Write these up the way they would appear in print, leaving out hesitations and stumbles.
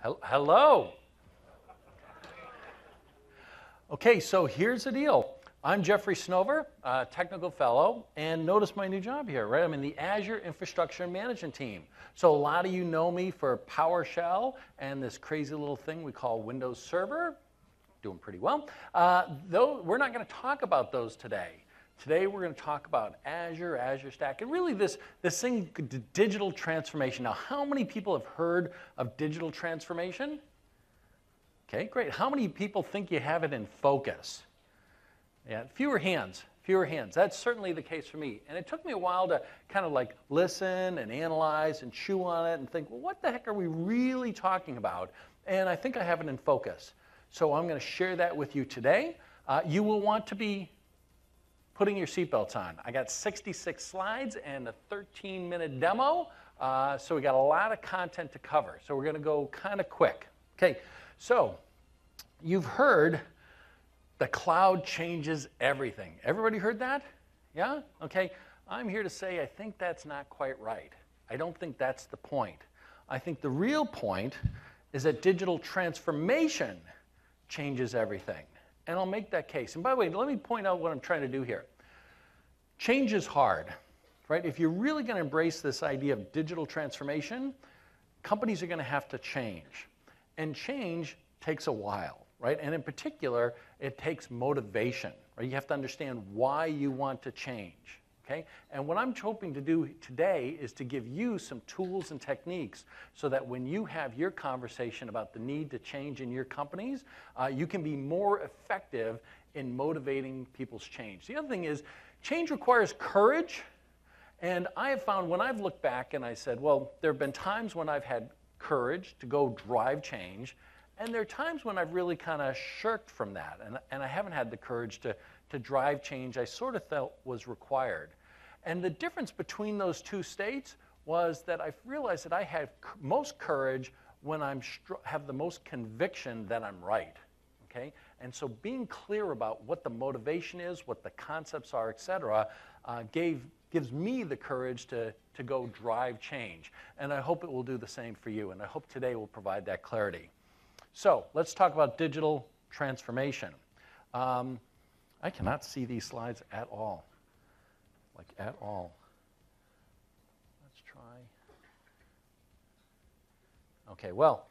Hello. Okay, so here's the deal. I'm Jeffrey Snover, technical fellow, and notice my new job here, right? I'm in the Azure Infrastructure Management team. So a lot of you know me for PowerShell and this crazy little thing we call Windows Server. Doing pretty well. Though we're not going to talk about those today. Today we're going to talk about Azure, Azure Stack, and really this thing, digital transformation. Now, how many people have heard of digital transformation? Okay, great. How many people think you have it in focus? Yeah, fewer hands. That's certainly the case for me. And it took me a while to kind of like listen and analyze and chew on it and think, well, what the heck are we really talking about? And I think I have it in focus. So I'm going to share that with you today. You will want to be putting your seatbelts on. I got 66 slides and a 13-minute demo, so we got a lot of content to cover. So we're going to go kind of quick. Okay, so you've heard the cloud changes everything. Everybody heard that? Yeah? Okay, I'm here to say I think that's not quite right. I don't think that's the point. I think the real point is that digital transformation changes everything. And I'll make that case. And by the way, let me point out what I'm trying to do here. Change is hard, right? If you're really going to embrace this idea of digital transformation, companies are going to have to change. And change takes a while, right? And in particular, it takes motivation, right? You have to understand why you want to change, okay? And what I'm hoping to do today is to give you some tools and techniques so that when you have your conversation about the need to change in your companies, you can be more effective in motivating people's change. The other thing is, change requires courage, and I have found when I've looked back and I said, well, there have been times when I've had courage to go drive change, and there are times when I've really kind of shirked from that, and I haven't had the courage to drive change I sort of felt was required. And the difference between those two states was that I've realized that I have most courage when I have the most conviction that I'm right, okay? And so being clear about what the motivation is, what the concepts are, et cetera, gives me the courage to go drive change. And I hope it will do the same for you, and I hope today will provide that clarity. So let's talk about digital transformation. I cannot see these slides at all. Like at all. Let's try. Okay, well,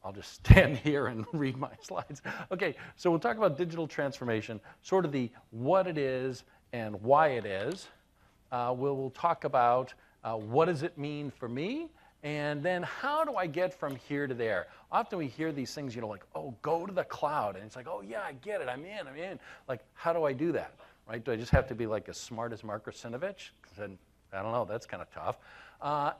I'll just stand here and read my slides. Okay, so we'll talk about digital transformation, sort of the what it is and why it is. We'll talk about what does it mean for me, and then how do I get from here to there? Often we hear these things, you know, like, oh, go to the cloud. And it's like, oh, yeah, I get it. I'm in. Like, how do I do that? Right? Do I just have to be like as smart as Mark Russinovich? Then I don't know. That's kind of tough.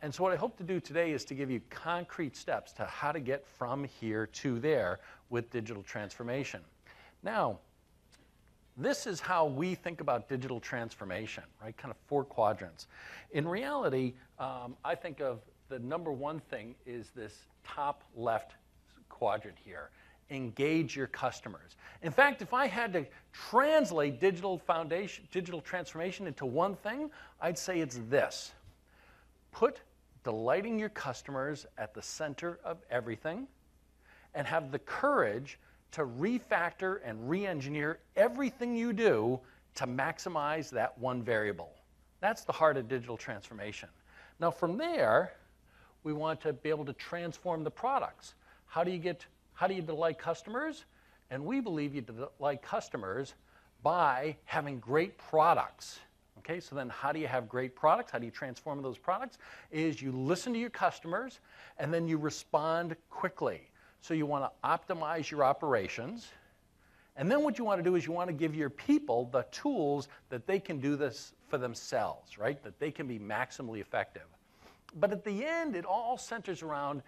And so what I hope to do today is to give you concrete steps to how to get from here to there with digital transformation. Now, this is how we think about digital transformation, right? Kind of 4 quadrants. In reality, I think of the number one thing is this top left quadrant here. Engage your customers. In fact, if I had to translate digital transformation into one thing, I'd say it's this. Put delighting your customers at the center of everything and have the courage to refactor and re-engineer everything you do to maximize that one variable. That's the heart of digital transformation. Now from there, we want to be able to transform the products. How do you delight customers? And we believe you delight customers by having great products. Okay, so then how do you have great products? How do you transform those products? Is you listen to your customers and then you respond quickly. So you want to optimize your operations. And then what you want to do is you want to give your people the tools that they can do this for themselves, right? That they can be maximally effective. But at the end, it all centers around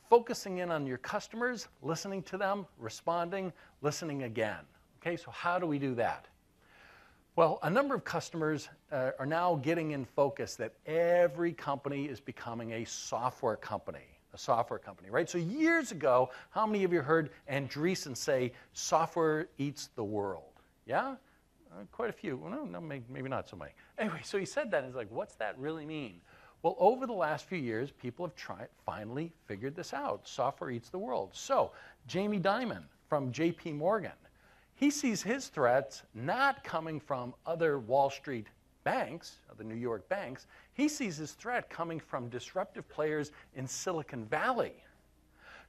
focusing in on your customers, listening to them, responding, listening again. Okay, so how do we do that? Well, a number of customers are now getting in focus that every company is becoming a software company, right? So years ago, how many of you heard Andreessen say, software eats the world? Yeah? Quite a few. Well, no, maybe not so many. Anyway, so he said that, and he's like, what's that really mean? Well, over the last few years, people have finally figured this out. Software eats the world. So Jamie Dimon from JP Morgan, he sees his threats not coming from other Wall Street banks, the New York banks. He sees his threat coming from disruptive players in Silicon Valley.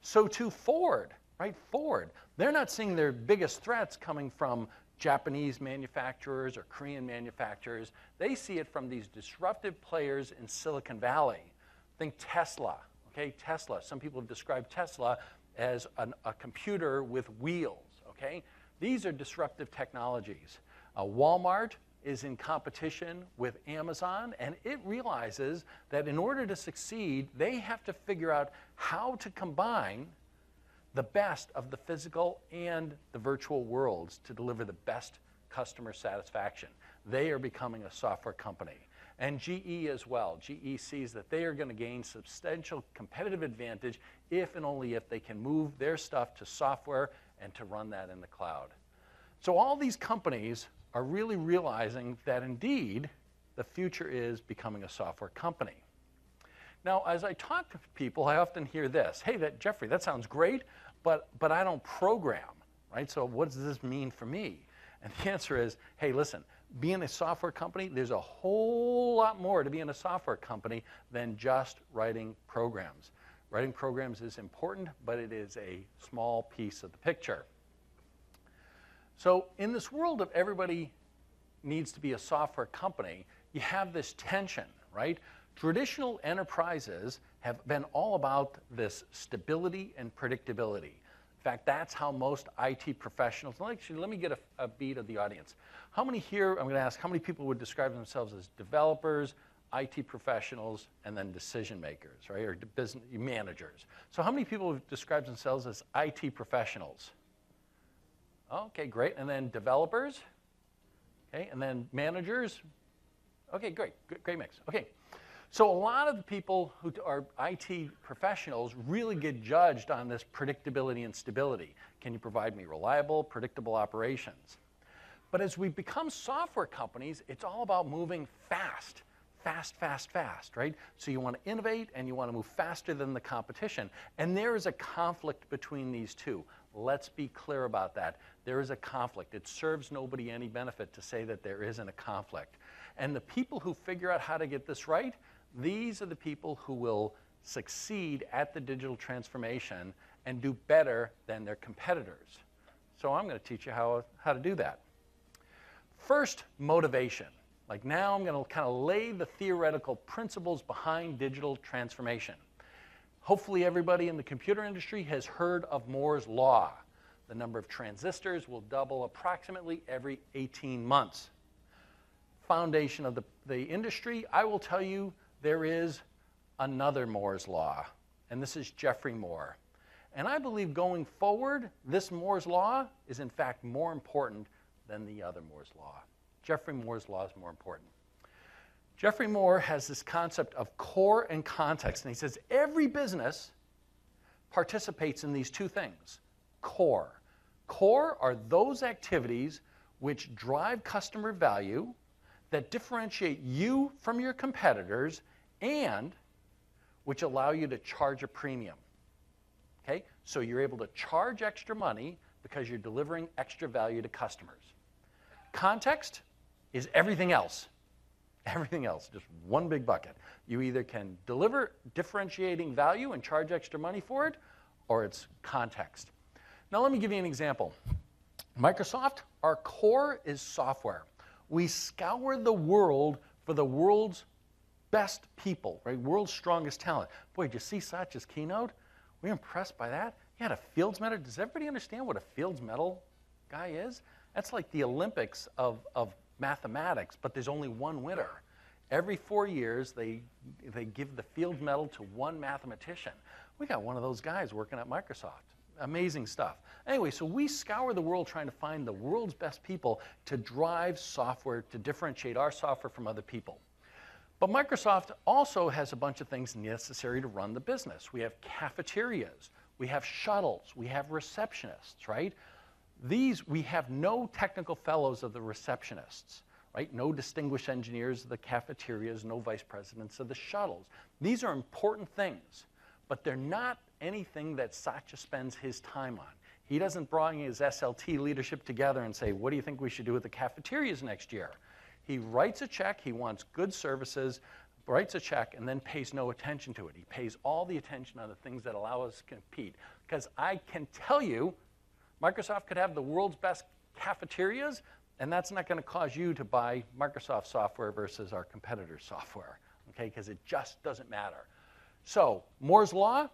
So to Ford, right? Ford, they're not seeing their biggest threats coming from Japanese manufacturers or Korean manufacturers. They see it from these disruptive players in Silicon Valley. Think Tesla, okay? Tesla, some people have described Tesla as a computer with wheels, okay? These are disruptive technologies. Walmart is in competition with Amazon, and it realizes that in order to succeed, they have to figure out how to combine the best of the physical and the virtual worlds to deliver the best customer satisfaction. They are becoming a software company. And GE as well. GE sees that they are going to gain substantial competitive advantage if and only if they can move their stuff to software and to run that in the cloud. So all these companies are really realizing that indeed the future is becoming a software company. Now, as I talk to people, I often hear this, hey, Jeffrey, that sounds great, but I don't program, right? So what does this mean for me? And the answer is, hey, listen, being a software company, there's a whole lot more to being a software company than just writing programs. Writing programs is important, but it is a small piece of the picture. So in this world of everybody needs to be a software company, you have this tension, right? Traditional enterprises have been all about this stability and predictability. In fact, that's how most IT professionals, actually, let me get a beat of the audience. How many here, I'm going to ask, how many people would describe themselves as developers, IT professionals, and then decision makers, right, or business managers? So how many people would describe themselves as IT professionals? Okay, great. And then developers? Okay, and then managers? Okay, great, great mix. Okay. So a lot of the people who are IT professionals really get judged on this predictability and stability. Can you provide me reliable, predictable operations? But as we become software companies, it's all about moving fast, right? So you want to innovate and you want to move faster than the competition. And there is a conflict between these two. Let's be clear about that. There is a conflict. It serves nobody any benefit to say that there isn't a conflict. And the people who figure out how to get this right, these are the people who will succeed at the digital transformation and do better than their competitors. So I'm going to teach you how to do that. First, motivation. Like now I'm going to kind of lay the theoretical principles behind digital transformation. Hopefully everybody in the computer industry has heard of Moore's Law. The number of transistors will double approximately every 18 months. Foundation of the industry, I will tell you there is another Moore's Law, and this is Jeffrey Moore. And I believe going forward, this Moore's Law is in fact more important than the other Moore's Law. Jeffrey Moore's Law is more important. Jeffrey Moore has this concept of core and context, and he says every business participates in these two things. Core. Core are those activities which drive customer value, that differentiate you from your competitors, and which allow you to charge a premium. Okay? So you're able to charge extra money because you're delivering extra value to customers. Context is everything else. Everything else, just one big bucket. You either can deliver differentiating value and charge extra money for it, or it's context. Now let me give you an example. Microsoft, our core is software. We scour the world for the world's best people, right? World's strongest talent. Boy, did you see Satya's keynote? We're impressed by that. He had a Fields Medal. Does everybody understand what a Fields Medal guy is? That's like the Olympics of mathematics, but there's only one winner. Every 4 years, they give the Fields Medal to one mathematician. We got one of those guys working at Microsoft. Amazing stuff. Anyway, so we scour the world trying to find the world's best people to drive software, to differentiate our software from other people. But Microsoft also has a bunch of things necessary to run the business. We have cafeterias, we have shuttles, we have receptionists, right? We have no technical fellows of the receptionists. right? No distinguished engineers of the cafeterias, no vice presidents of the shuttles. These are important things, but they're not anything that Satya spends his time on. He doesn't bring his SLT leadership together and say, what do you think we should do with the cafeterias next year? He writes a check, he wants good services, writes a check, and then pays no attention to it. He pays all the attention on the things that allow us to compete. Because I can tell you, Microsoft could have the world's best cafeterias, and that's not going to cause you to buy Microsoft software versus our competitor's software, okay? Because it just doesn't matter. So Moore's Law,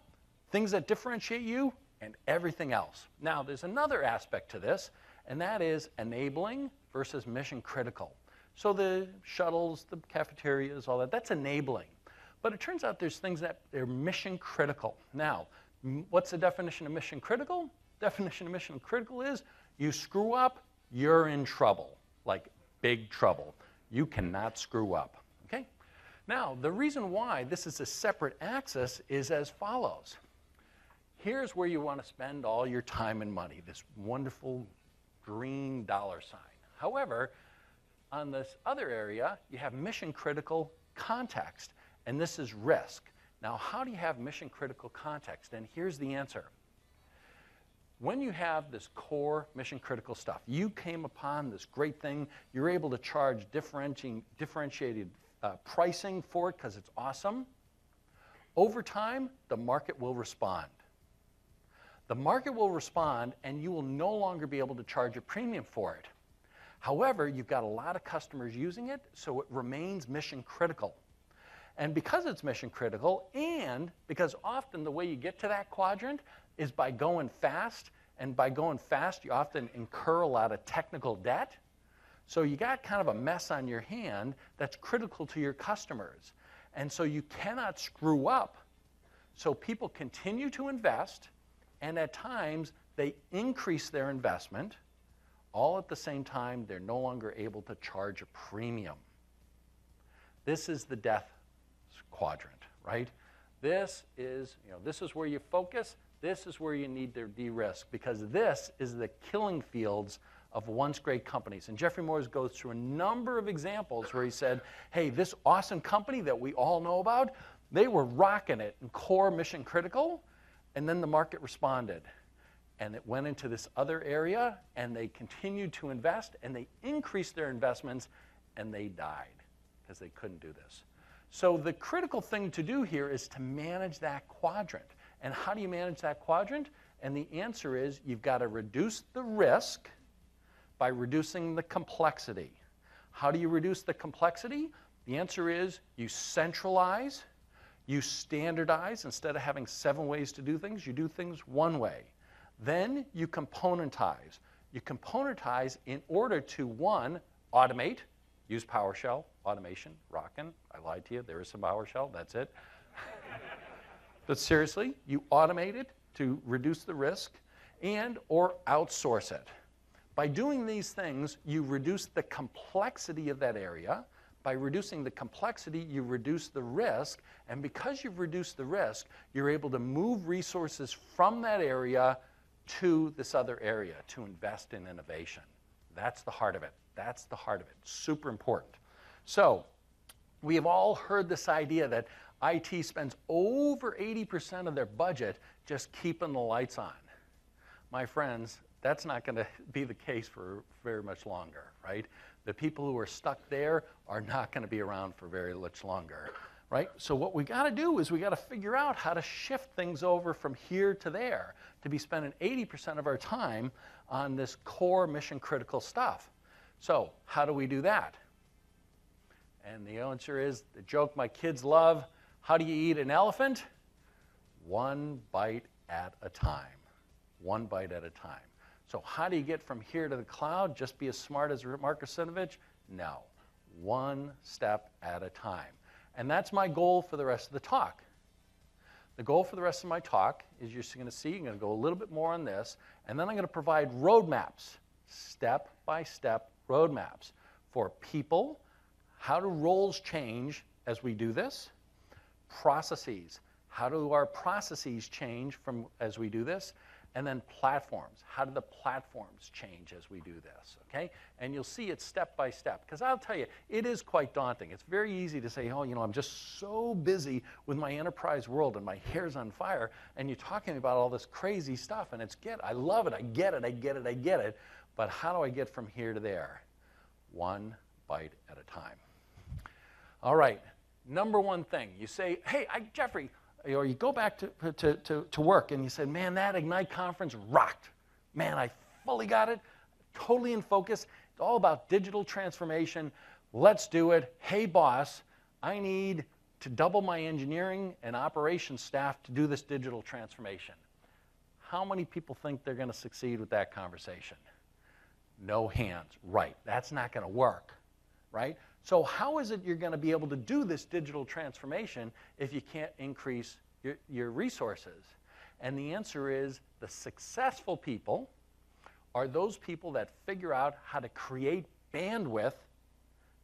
things that differentiate you, and everything else. Now, there's another aspect to this, and that is enabling versus mission critical. So the shuttles, the cafeterias, all that, that's enabling. But it turns out there's things that are mission critical. Now, what's the definition of mission critical? Definition of mission critical is you screw up, you're in trouble, like big trouble. You cannot screw up, okay? Now, the reason why this is a separate axis is as follows. Here's where you want to spend all your time and money, this wonderful green dollar sign. However, on this other area, you have mission critical context, and this is risk. Now, how do you have mission critical context? And here's the answer. When you have this core mission critical stuff, you came upon this great thing, you're able to charge differentiated pricing for it because it's awesome. Over time, the market will respond. The market will respond, and you will no longer be able to charge a premium for it. However, you've got a lot of customers using it, so it remains mission critical. And because it's mission critical, and because often the way you get to that quadrant is by going fast, and by going fast, you often incur a lot of technical debt. So you got kind of a mess on your hand that's critical to your customers. And so you cannot screw up. So people continue to invest, and at times they increase their investment. All at the same time, they're no longer able to charge a premium. This is the death quadrant, right? This is where you focus. This is where you need to de-risk, because this is the killing fields of once great companies. And Jeffrey Moore goes through a number of examples where he said, hey, this awesome company that we all know about, they were rocking it in core mission critical, and then the market responded. And it went into this other area, and they continued to invest, and they increased their investments, and they died because they couldn't do this. So the critical thing to do here is to manage that quadrant. And how do you manage that quadrant? And the answer is you've got to reduce the risk by reducing the complexity. How do you reduce the complexity? The answer is you centralize, you standardize. Instead of having 7 ways to do things, you do things one way. Then you componentize. You componentize in order to, 1, automate, use PowerShell, automation, rockin'. I lied to you, there is some PowerShell, that's it. But seriously, you automate it to reduce the risk and or outsource it. By doing these things, you reduce the complexity of that area. By reducing the complexity, you reduce the risk. And because you've reduced the risk, you're able to move resources from that area to this other area to invest in innovation. That's the heart of it. That's the heart of it. Super important. So we have all heard this idea that IT spends over 80% of their budget just keeping the lights on. My friends, that's not going to be the case for very much longer, right? The people who are stuck there are not going to be around for very much longer, right? So what we got to do is we got to figure out how to shift things over from here to there to be spending 80% of our time on this core mission critical stuff. So how do we do that? And the answer is the joke my kids love. How do you eat an elephant? 1 bite at a time. 1 bite at a time. So how do you get from here to the cloud? Just be as smart as Mark Russinovich? No. 1 step at a time. And that's my goal for the rest of the talk. The goal for the rest of my talk is you're going to see, I'm going to go a little bit more on this, and then I'm going to provide roadmaps, step-by-step roadmaps for people, how do roles change as we do this, processes, how do our processes change as we do this, And then platforms. How do the platforms change as we do this, okay? And you'll see it step by step. Because I'll tell you, it is quite daunting. It's very easy to say, oh, you know, I'm just so busy with my enterprise world and my hair's on fire, and you're talking about all this crazy stuff, and I love it, I get it, but how do I get from here to there? One bite at a time. All right, number one thing. You say, hey, Jeffrey, or you go back to work and you say, man, that Ignite conference rocked. Man, I fully got it, totally in focus. It's all about digital transformation. Let's do it. Hey, boss, I need to double my engineering and operations staff to do this digital transformation. How many people think they're going to succeed with that conversation? No hands. Right. That's not going to work, right? So how is it you're going to be able to do this digital transformation if you can't increase your resources? And the answer is the successful people are those people that figure out how to create bandwidth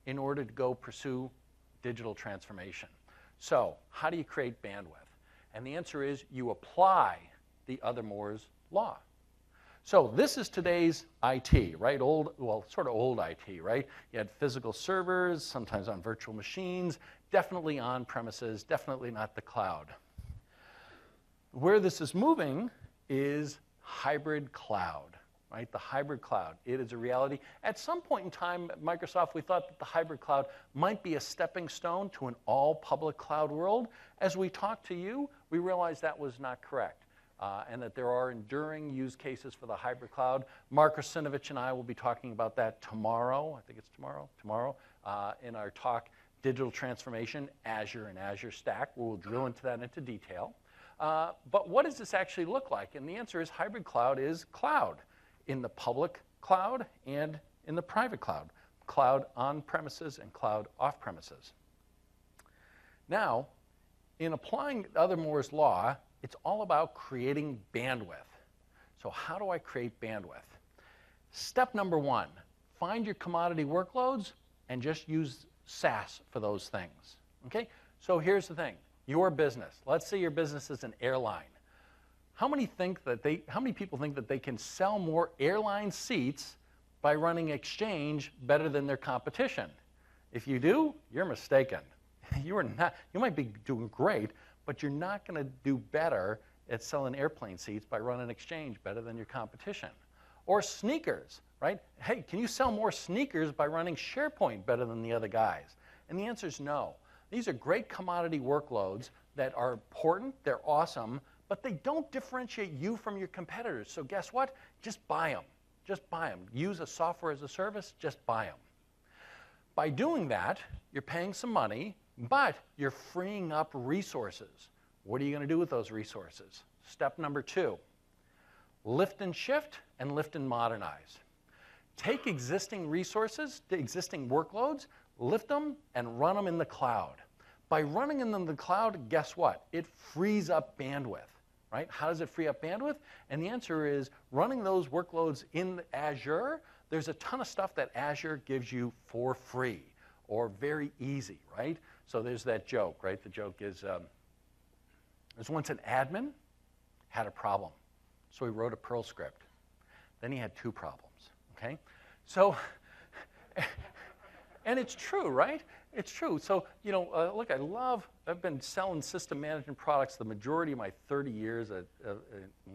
in order to go pursue digital transformation. So how do you create bandwidth? And the answer is you apply the other Moore's law. So this is today's IT, right? Sort of old IT, right? You had physical servers, sometimes on virtual machines, definitely on premises, definitely not the cloud. Where this is moving is hybrid cloud, right? The hybrid cloud. It is a reality. At some point in time at Microsoft, we thought that the hybrid cloud might be a stepping stone to an all-public cloud world. As we talked to you, we realized that was not correct. And that there are enduring use cases for the hybrid cloud. Mark Russinovich and I will be talking about that tomorrow. I think it's tomorrow, in our talk, Digital Transformation, Azure and Azure Stack. We'll drill into that into detail. But what does this actually look like? And the answer is hybrid cloud is cloud in the public cloud and in the private cloud. Cloud on premises and cloud off premises. Now, in applying other Moore's law, it's all about creating bandwidth. So how do I create bandwidth? Step number one, find your commodity workloads and just use SAS for those things. Okay? So here's the thing. Your business. Let's say your business is an airline. How many people think that they can sell more airline seats by running Exchange better than their competition? If you do, you're mistaken. You might be doing great, but you're not going to do better at selling airplane seats by running Exchange better than your competition. Or sneakers, right? Hey, can you sell more sneakers by running SharePoint better than the other guys? And the answer is no. These are great commodity workloads that are important, they're awesome, but they don't differentiate you from your competitors. So guess what? Just buy them. Just buy them. Use a software as a service, just buy them. By doing that, you're paying some money, but you're freeing up resources. What are you going to do with those resources? Step number two, lift and shift and lift and modernize. Take existing resources, the existing workloads, lift them and run them in the cloud. By running them in the cloud, guess what? It frees up bandwidth, right? How does it free up bandwidth? And the answer is running those workloads in Azure. There's a ton of stuff that Azure gives you for free or very easy, right? So there's that joke, right? The joke is, there's once an admin had a problem. So he wrote a Perl script. Then he had two problems, okay? So, and it's true, right? It's true. So, you know, look, I've been selling system management products the majority of my 30 years,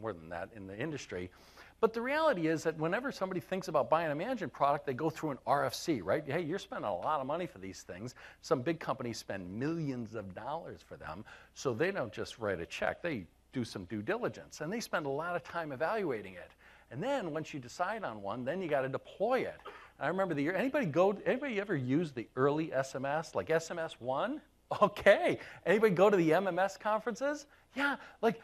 more than that, in the industry. But the reality is that whenever somebody thinks about buying a management product, they go through an RFC, right? Hey, you're spending a lot of money for these things. Some big companies spend millions of dollars for them, so they don't just write a check. They do some due diligence, and they spend a lot of time evaluating it. And then once you decide on one, then you got to deploy it. And I remember the year, anybody ever use the early SMS, like SMS 1? Okay. Anybody go to the MMS conferences? Yeah, like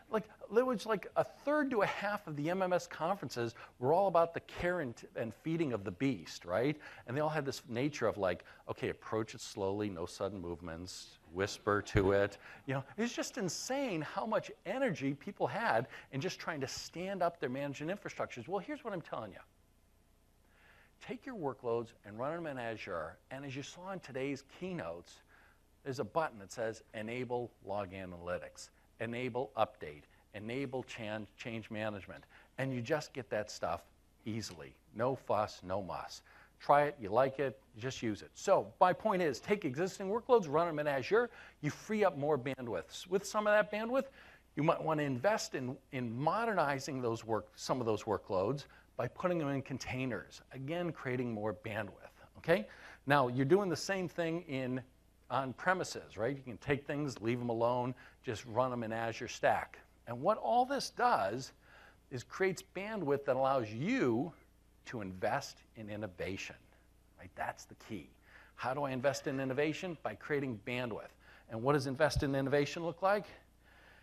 there was like a third to a half of the MMS conferences were all about the care and feeding of the beast, right? And they all had this nature of like, okay, approach it slowly, no sudden movements, whisper to it. You know, it's just insane how much energy people had in just trying to stand up their management infrastructures. Well, here's what I'm telling you. Take your workloads and run them in Azure, and as you saw in today's keynotes, there's a button that says Enable Log Analytics, Enable Update, enable change management. And you just get that stuff easily. No fuss, no muss. Try it, you like it, just use it. So my point is, take existing workloads, run them in Azure, you free up more bandwidth. With some of that bandwidth, you might want to invest in modernizing some of those workloads by putting them in containers. Again, creating more bandwidth, okay? Now, you're doing the same thing on premises, right? You can take things, leave them alone, just run them in Azure Stack. And what all this does is creates bandwidth that allows you to invest in innovation, right? That's the key. How do I invest in innovation? By creating bandwidth. And what does invest in innovation look like?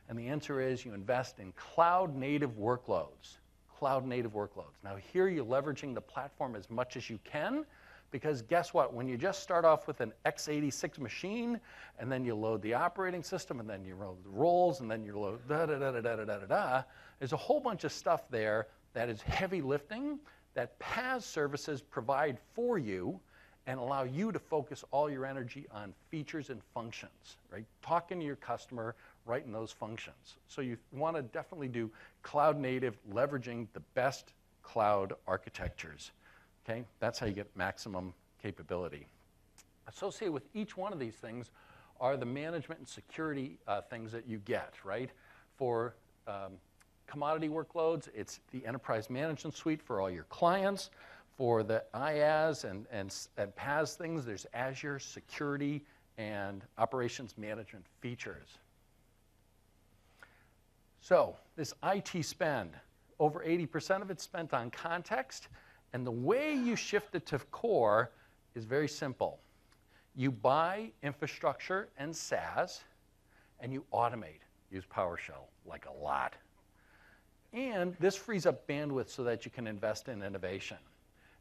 And the answer is you invest in cloud-native workloads. Cloud-native workloads. Now here you're leveraging the platform as much as you can, because guess what? When you just start off with an x86 machine, and then you load the operating system, and then you load the roles, and then you load da-da-da-da-da-da-da-da, there's a whole bunch of stuff there that is heavy lifting that PaaS services provide for you and allow you to focus all your energy on features and functions, right? Talking to your customer, writing those functions. So you want to definitely do cloud native, leveraging the best cloud architectures, okay? That's how you get maximum capability. Associated with each one of these things are the management and security things that you get, right? For commodity workloads, it's the enterprise management suite for all your clients. For the IaaS and PaaS things, there's Azure security and operations management features. So this IT spend, over 80% of it's spent on context, and the way you shift it to core is very simple. You buy infrastructure and SaaS, and you automate. Use PowerShell, like a lot. And this frees up bandwidth so that you can invest in innovation.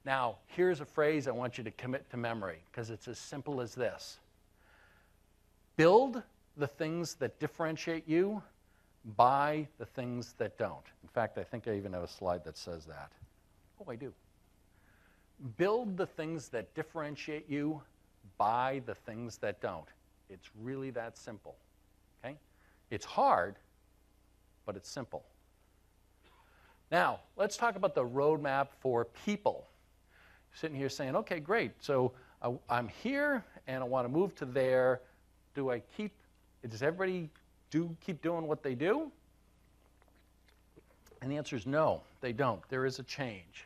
Now, here's a phrase I want you to commit to memory, because it's as simple as this. Build the things that differentiate you, buy the things that don't. In fact, I think I even have a slide that says that. Oh, I do. Build the things that differentiate you, buy the things that don't. It's really that simple, okay? It's hard, but it's simple. Now, let's talk about the roadmap for people. Sitting here saying, okay, great, so I'm here and I want to move to there. Does everybody keep doing what they do? And the answer is no, they don't. There is a change.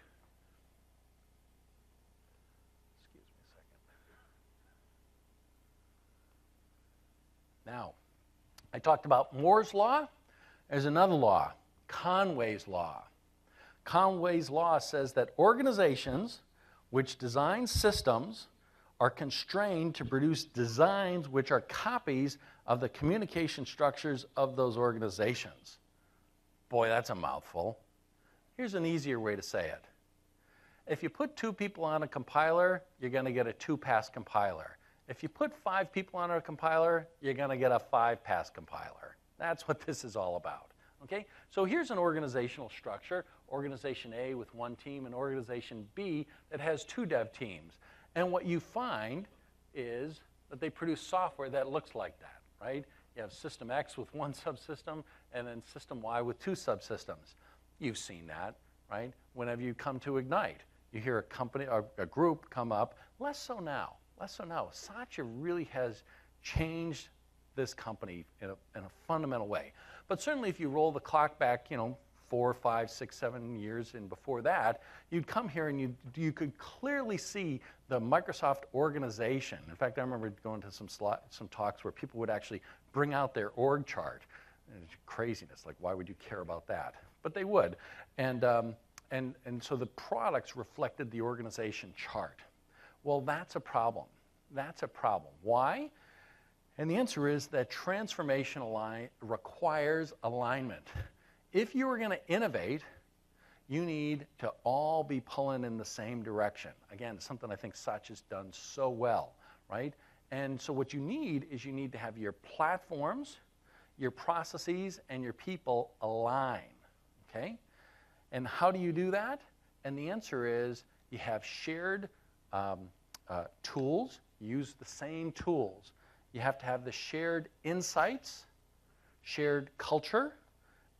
Excuse me a second. Now, I talked about Moore's Law. There's another law, Conway's Law. Conway's Law says that organizations which design systems are constrained to produce designs which are copies of the communication structures of those organizations. Boy, that's a mouthful. Here's an easier way to say it. If you put 2 people on a compiler, you're going to get a 2-pass compiler. If you put 5 people on a compiler, you're going to get a 5-pass compiler. That's what this is all about. Okay? So here's an organizational structure, organization A with 1 team and organization B that has 2 dev teams. And what you find is that they produce software that looks like that, right? You have system X with 1 subsystem and then system Y with 2 subsystems. You've seen that, right? Whenever you come to Ignite, you hear a company or a group come up, less so now. Satya really has changed this company in a fundamental way. But certainly if you roll the clock back, 4, 5, 6, 7 years and before that, you'd come here and you could clearly see the Microsoft organization. In fact, I remember going to some talks where people would actually bring out their org chart. And it's craziness, like why would you care about that? But they would. And so the products reflected the organization chart. Well, that's a problem. That's a problem. Why? And the answer is that transformation requires alignment. If you are going to innovate, you need to all be pulling in the same direction. Again, something I think Satya's done so well, right? And so what you need is you need to have your platforms, your processes, and your people align, okay? And how do you do that? And the answer is you have shared tools, use the same tools. You have to have the shared insights, shared culture,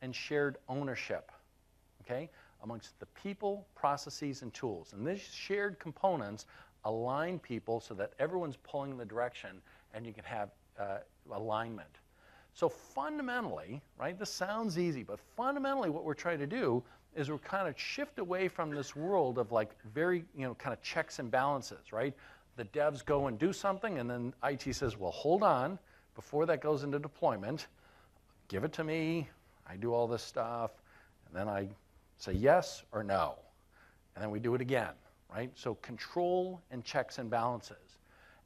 and shared ownership, okay, amongst the people, processes, and tools. And these shared components align people so that everyone's pulling in the direction and you can have alignment. So fundamentally, right, this sounds easy, but fundamentally what we're trying to do is we're kind of shift away from this world of like very, kind of checks and balances, right? The devs go and do something, and then IT says, well, hold on, before that goes into deployment, give it to me, I do all this stuff, and then I say yes or no, and then we do it again, right? So control and checks and balances.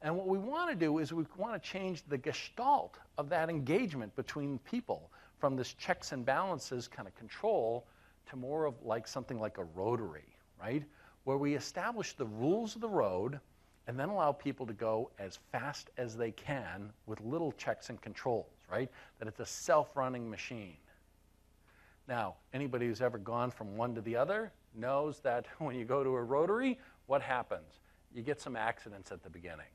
And what we want to do is we want to change the gestalt of that engagement between people from this checks and balances kind of control to more of like something like a rotary, right? Where we establish the rules of the road and then allow people to go as fast as they can with little checks and controls, right? That it's a self-running machine. Now, anybody who's ever gone from one to the other knows that when you go to a rotary, what happens? You get some accidents at the beginning.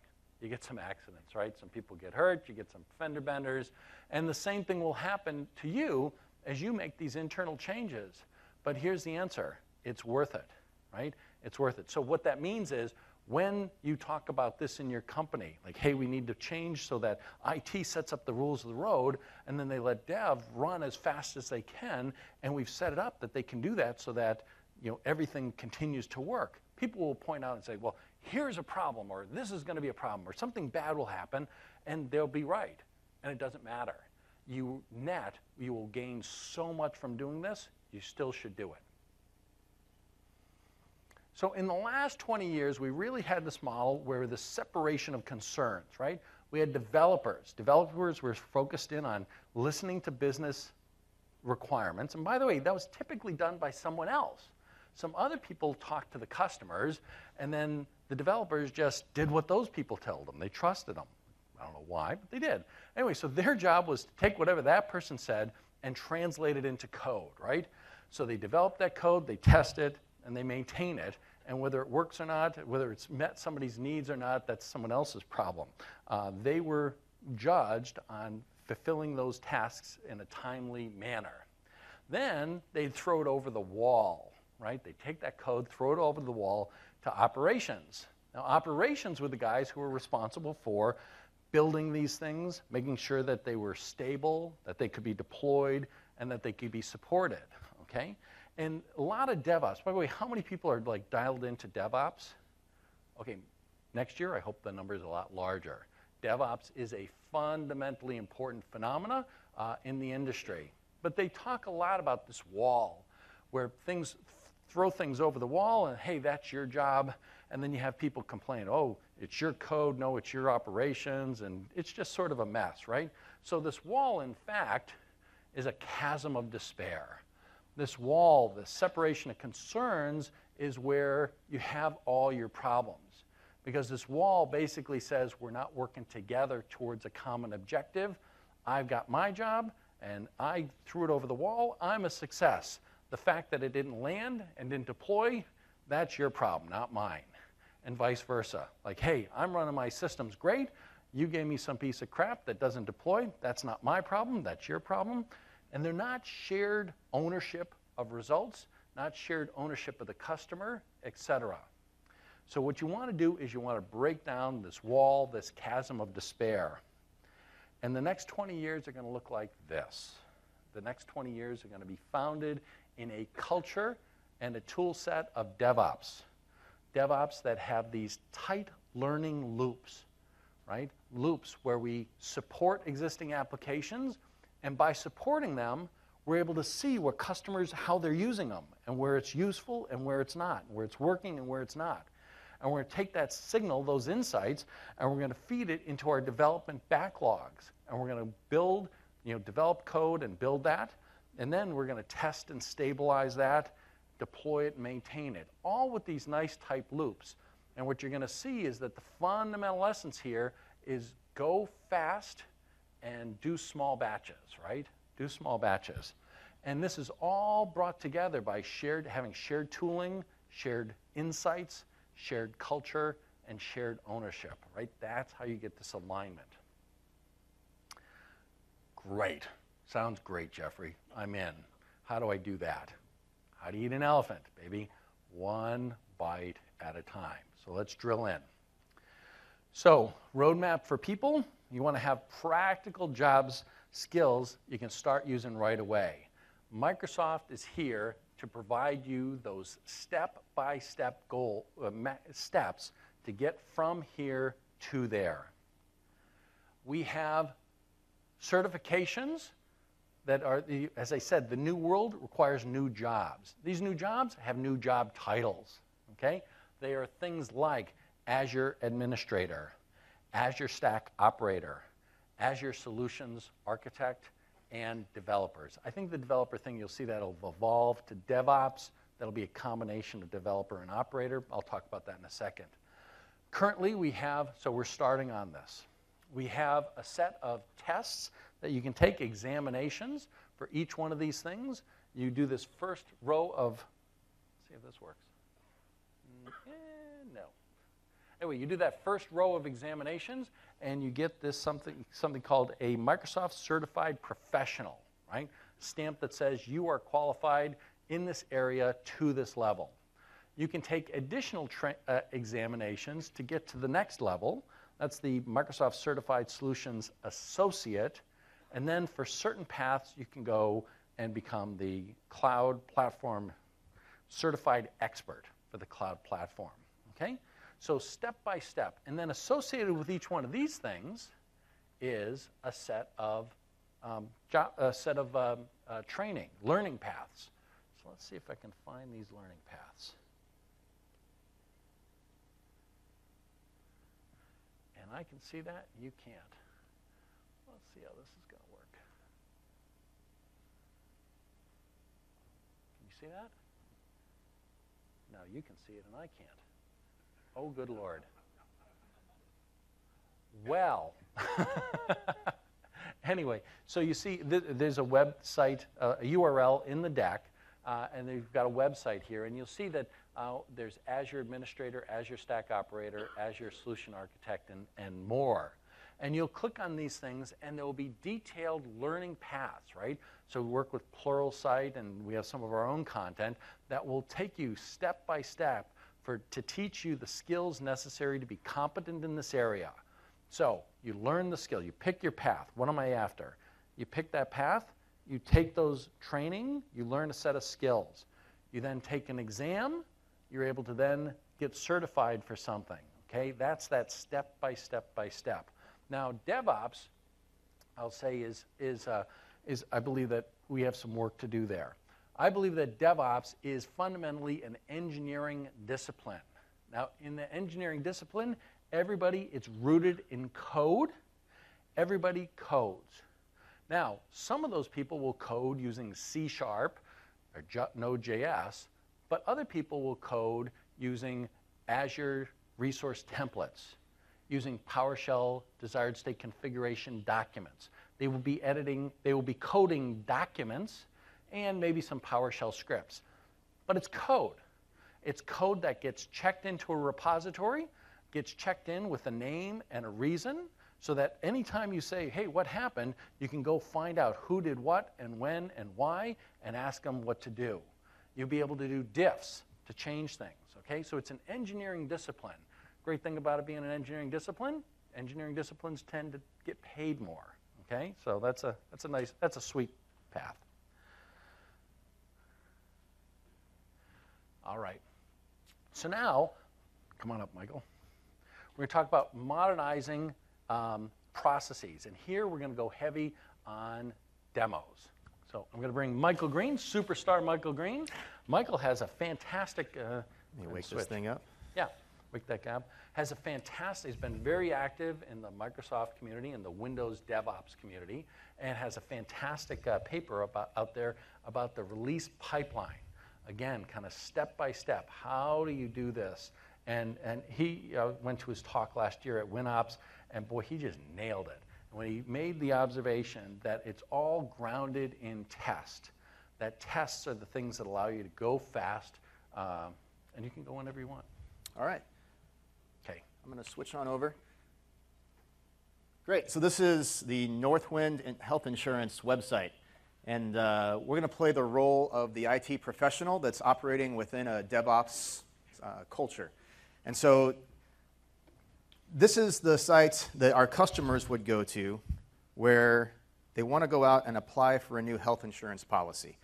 You get some accidents, right? Some people get hurt, you get some fender benders, and the same thing will happen to you as you make these internal changes. But here's the answer. It's worth it, right? It's worth it. So what that means is when you talk about this in your company, like, hey, we need to change so that IT sets up the rules of the road, and then they let dev run as fast as they can, and we've set it up that they can do that so that everything continues to work. People will point out and say, well, here's a problem, or this is going to be a problem, or something bad will happen, and they'll be right. And it doesn't matter. You will gain so much from doing this, you still should do it. So in the last 20 years, we really had this model where the separation of concerns, right? We had developers. Developers were focused in on listening to business requirements. And by the way, that was typically done by someone else. Some other people talked to the customers, and then the developers just did what those people told them. They trusted them. I don't know why, but they did. Anyway, so their job was to take whatever that person said and translate it into code, right? So they develop that code, they test it, and they maintain it. And whether it works or not, whether it's met somebody's needs or not, that's someone else's problem. They were judged on fulfilling those tasks in a timely manner. Then they'd throw it over the wall, right? They take that code, throw it over the wall to operations. Now, operations were the guys who were responsible for building these things, making sure that they were stable, that they could be deployed, and that they could be supported, okay? And a lot of DevOps, by the way, how many people are like dialed into DevOps? Okay, next year I hope the number is a lot larger. DevOps is a fundamentally important phenomena in the industry. But they talk a lot about this wall, where things throw things over the wall and, hey, that's your job. And then you have people complain, oh, it's your code, no, it's your operations, and it's just sort of a mess, right? So this wall, in fact, is a chasm of despair. This wall, the separation of concerns, is where you have all your problems. Because this wall basically says we're not working together towards a common objective. I've got my job, and I threw it over the wall. I'm a success. The fact that it didn't land and didn't deploy, that's your problem, not mine. And vice versa. Like, hey, I'm running my systems great. You gave me some piece of crap that doesn't deploy. That's not my problem. That's your problem. And they're not shared ownership of results, not shared ownership of the customer, etc. So what you want to do is you want to break down this wall, this chasm of despair. And the next 20 years are going to look like this. The next 20 years are going to be founded in a culture and a tool set of DevOps. DevOps that have these tight learning loops, right? Loops where we support existing applications, and by supporting them, we're able to see what customers, how they're using them, and where it's useful and where it's not, where it's working and where it's not. And we're going to take that signal, those insights, and we're going to feed it into our development backlogs. And we're going to build, develop code and build that. And then we're going to test and stabilize that, deploy it, and maintain it, all with these nice type loops. And what you're going to see is that the fundamental essence here is go fast and do small batches, right? Do small batches. And this is all brought together by having shared tooling, shared insights, shared culture, and shared ownership, right? That's how you get this alignment. Great. Sounds great, Jeffrey. I'm in. How do I do that? How do you eat an elephant, baby? One bite at a time. So let's drill in. So roadmap for people, you want to have practical jobs, skills you can start using right away. Microsoft is here to provide you those step-by-step steps to get from here to there. We have certifications that are, as I said, the new world requires new jobs. These new jobs have new job titles, okay? They are things like Azure Administrator, Azure Stack Operator, Azure Solutions Architect, and developers. I think the developer thing, you'll see that'll evolve to DevOps. That'll be a combination of developer and operator. I'll talk about that in a second. Currently, we have, so we're starting on this. We have a set of tests that you can take, examinations for each one of these things. You do this first row of, let's see if this works. No. Anyway, you do that first row of examinations, and you get this something called a Microsoft Certified Professional, right? Stamp that says you are qualified in this area to this level. You can take additional examinations to get to the next level. That's the Microsoft Certified Solutions Associate. And then for certain paths, you can go and become the Cloud Platform Certified Expert for the cloud platform, okay? So step by step. And then associated with each one of these things is a set of training, learning paths. So let's see if I can find these learning paths. And I can see that, you can't. Let's see how this is going to work. Can you see that? No, you can see it and I can't. Oh, good Lord. Well, anyway, so you see there's a website, a URL in the deck, and they've got a website here, and you'll see that there's Azure Administrator, Azure Stack Operator, Azure Solution Architect, and more. And you'll click on these things, and there will be detailed learning paths, right? So we work with Pluralsight, and we have some of our own content that will take you step by step to teach you the skills necessary to be competent in this area. So you learn the skill, you pick your path. What am I after? You pick that path, you take those training, you learn a set of skills. You then take an exam, you're able to then get certified for something, okay? That's that step by step by step. Now, DevOps, I'll say, is I believe that we have some work to do there. I believe that DevOps is fundamentally an engineering discipline. Now, in the engineering discipline, it's rooted in code. Everybody codes. Now, some of those people will code using C# or Node.js, but other people will code using Azure Resource Templates, using PowerShell desired state configuration documents. They will be coding documents and maybe some PowerShell scripts. But it's code. It's code that gets checked into a repository, gets checked in with a name and a reason, so that anytime you say, hey, what happened, you can go find out who did what and when and why and ask them what to do. You'll be able to do diffs to change things, okay? So it's an engineering discipline. Great thing about it being an engineering disciplines tend to get paid more, okay? So that's a sweet path. All right. So now, come on up, Michael. We're going to talk about modernizing processes. And here we're going to go heavy on demos. So I'm going to bring Michael Green, superstar Michael Green. Michael has a fantastic... Let me wake this thing up. Yeah, wake that guy up. Has a fantastic... He's been very active in the Microsoft community and the Windows DevOps community, and has a fantastic paper out there about the release pipeline. Again, kind of step by step. How do you do this? And he went to his talk last year at WinOps, and boy, he just nailed it. When he made the observation that it's all grounded in test, that tests are the things that allow you to go fast, and you can go whenever you want. All right. Okay. I'm going to switch on over. Great. So this is the Northwind Health Insurance website. And we're going to play the role of the IT professional that's operating within a DevOps culture. And so this is the site that our customers would go to where they want to go out and apply for a new health insurance policy.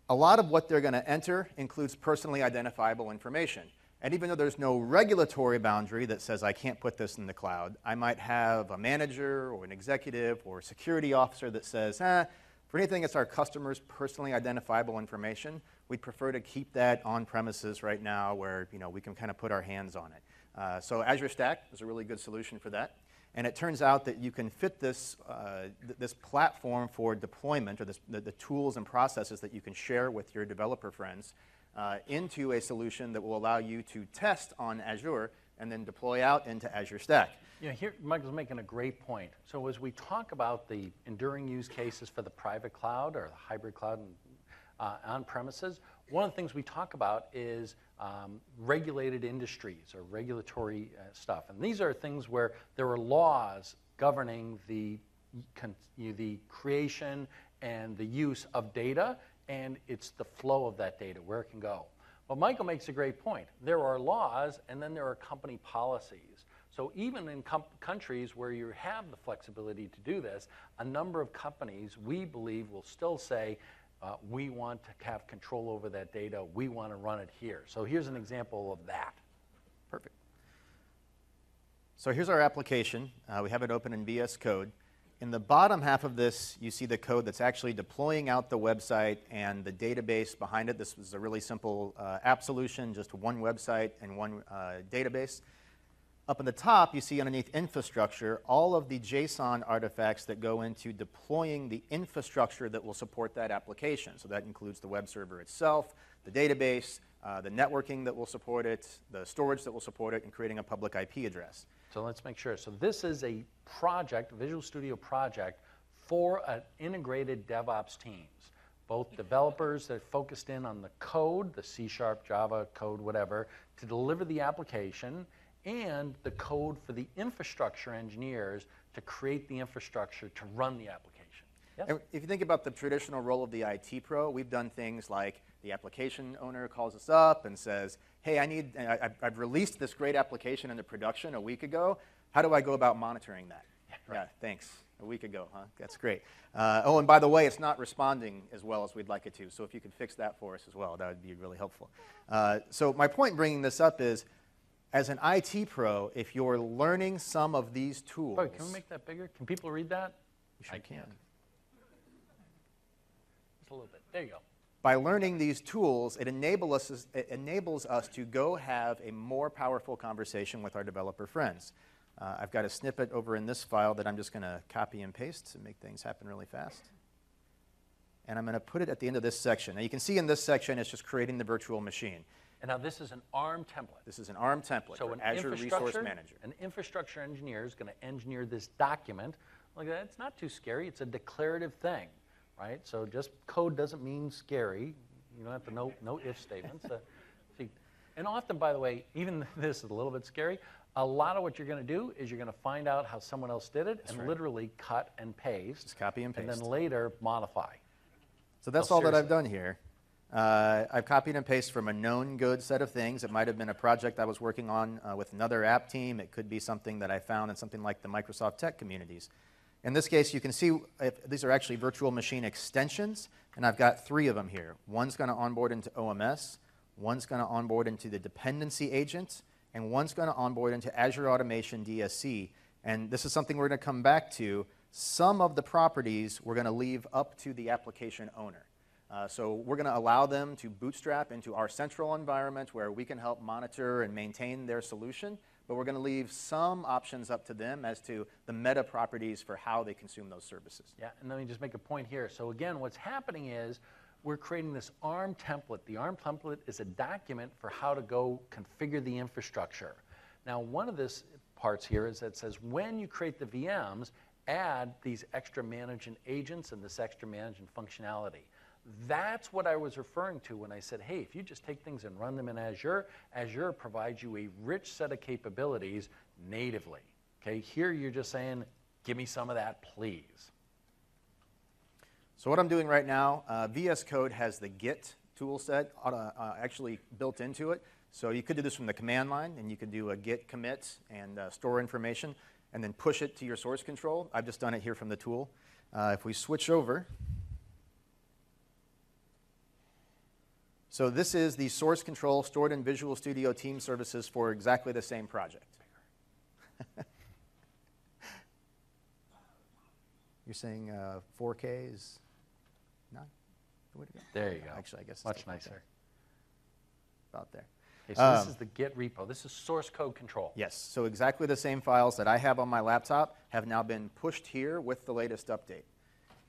A lot of what they're going to enter includes personally identifiable information. And even though there's no regulatory boundary that says I can't put this in the cloud, I might have a manager or an executive or a security officer that says, for anything that's our customers' personally identifiable information, we'd prefer to keep that on premises right now where we can kind of put our hands on it. So Azure Stack is a really good solution for that. And it turns out that you can fit this, this platform for deployment, or the tools and processes that you can share with your developer friends, into a solution that will allow you to test on Azure and then deploy out into Azure Stack. Here Michael's making a great point. So as we talk about the enduring use cases for the private cloud or the hybrid cloud on premises, one of the things we talk about is regulated industries or regulatory stuff. And these are things where there are laws governing the creation and the use of data, and it's the flow of that data, where it can go. Well, Michael makes a great point. There are laws, and then there are company policies. So even in countries where you have the flexibility to do this, a number of companies, we believe, will still say, we want to have control over that data. We want to run it here. So here's an example of that. Perfect. So here's our application. We have it open in VS Code. In the bottom half of this, you see the code that's actually deploying out the website and the database behind it. This was a really simple app solution, just one website and one database. Up at the top, you see underneath infrastructure, all of the JSON artifacts that go into deploying the infrastructure that will support that application. So that includes the web server itself, the database, the networking that will support it, the storage that will support it, and creating a public IP address. So let's make sure. So this is a project, Visual Studio project, for an integrated DevOps teams, both developers that are focused in on the code, the C#, Java code, whatever, to deliver the application, and the code for the infrastructure engineers to create the infrastructure to run the application. Yes? And if you think about the traditional role of the IT pro, we've done things like the application owner calls us up and says, hey, I've released this great application into production a week ago. How do I go about monitoring that? Right. Yeah, thanks. A week ago, huh? That's great. Oh, and by the way, it's not responding as well as we'd like it to. So if you could fix that for us as well, that would be really helpful. So my point in bringing this up is, as an IT pro, if you're learning some of these tools... Wait, can we make that bigger? Can people read that? I can. Just a little bit. There you go. By learning these tools, it enables us to go have a more powerful conversation with our developer friends. I've got a snippet over in this file that I'm just going to copy and paste to make things happen really fast. And I'm going to put it at the end of this section. Now you can see in this section, it's just creating the virtual machine. And now this is an ARM template. This is an ARM template for Azure Resource Manager. An infrastructure engineer is going to engineer this document. Like that. It's not too scary. It's a declarative thing, right? So just code doesn't mean scary. You don't have to know no if statements. And often, by the way, even this is a little bit scary. A lot of what you're going to do is you're going to find out how someone else did it and literally cut and paste. Just copy and paste. And then later modify. So that's all that I've done here. I've copied and pasted from a known good set of things. It might have been a project I was working on with another app team. It could be something that I found in something like the Microsoft Tech communities. In this case, you can see these are actually virtual machine extensions, and I've got 3 of them here. One's going to onboard into OMS, one's going to onboard into the dependency agent, and one's going to onboard into Azure Automation DSC. And this is something we're going to come back to. Some of the properties we're going to leave up to the application owner. So we're going to allow them to bootstrap into our central environment where we can help monitor and maintain their solution, but we're going to leave some options up to them as to the meta properties for how they consume those services. Yeah, and let me just make a point here. So again, what's happening is we're creating this ARM template. The ARM template is a document for how to go configure the infrastructure. Now, one of this parts here is that it says when you create the VMs, add these extra management agents and this extra management functionality. That's what I was referring to when I said, hey, if you just take things and run them in Azure, Azure provides you a rich set of capabilities natively. Okay, here you're just saying, give me some of that, please. So what I'm doing right now, VS Code has the Git tool set actually built into it. So you could do this from the command line, and you could do a git commit and store information, and then push it to your source control. I've just done it here from the tool. If we switch over, so this is the source control stored in Visual Studio Team Services for exactly the same project. You're saying 4K is not the way to go? There you go. Actually, I guess it's much nicer. About there. Okay, so this is the Git repo. This is source code control. Yes, so exactly the same files that I have on my laptop have now been pushed here with the latest update.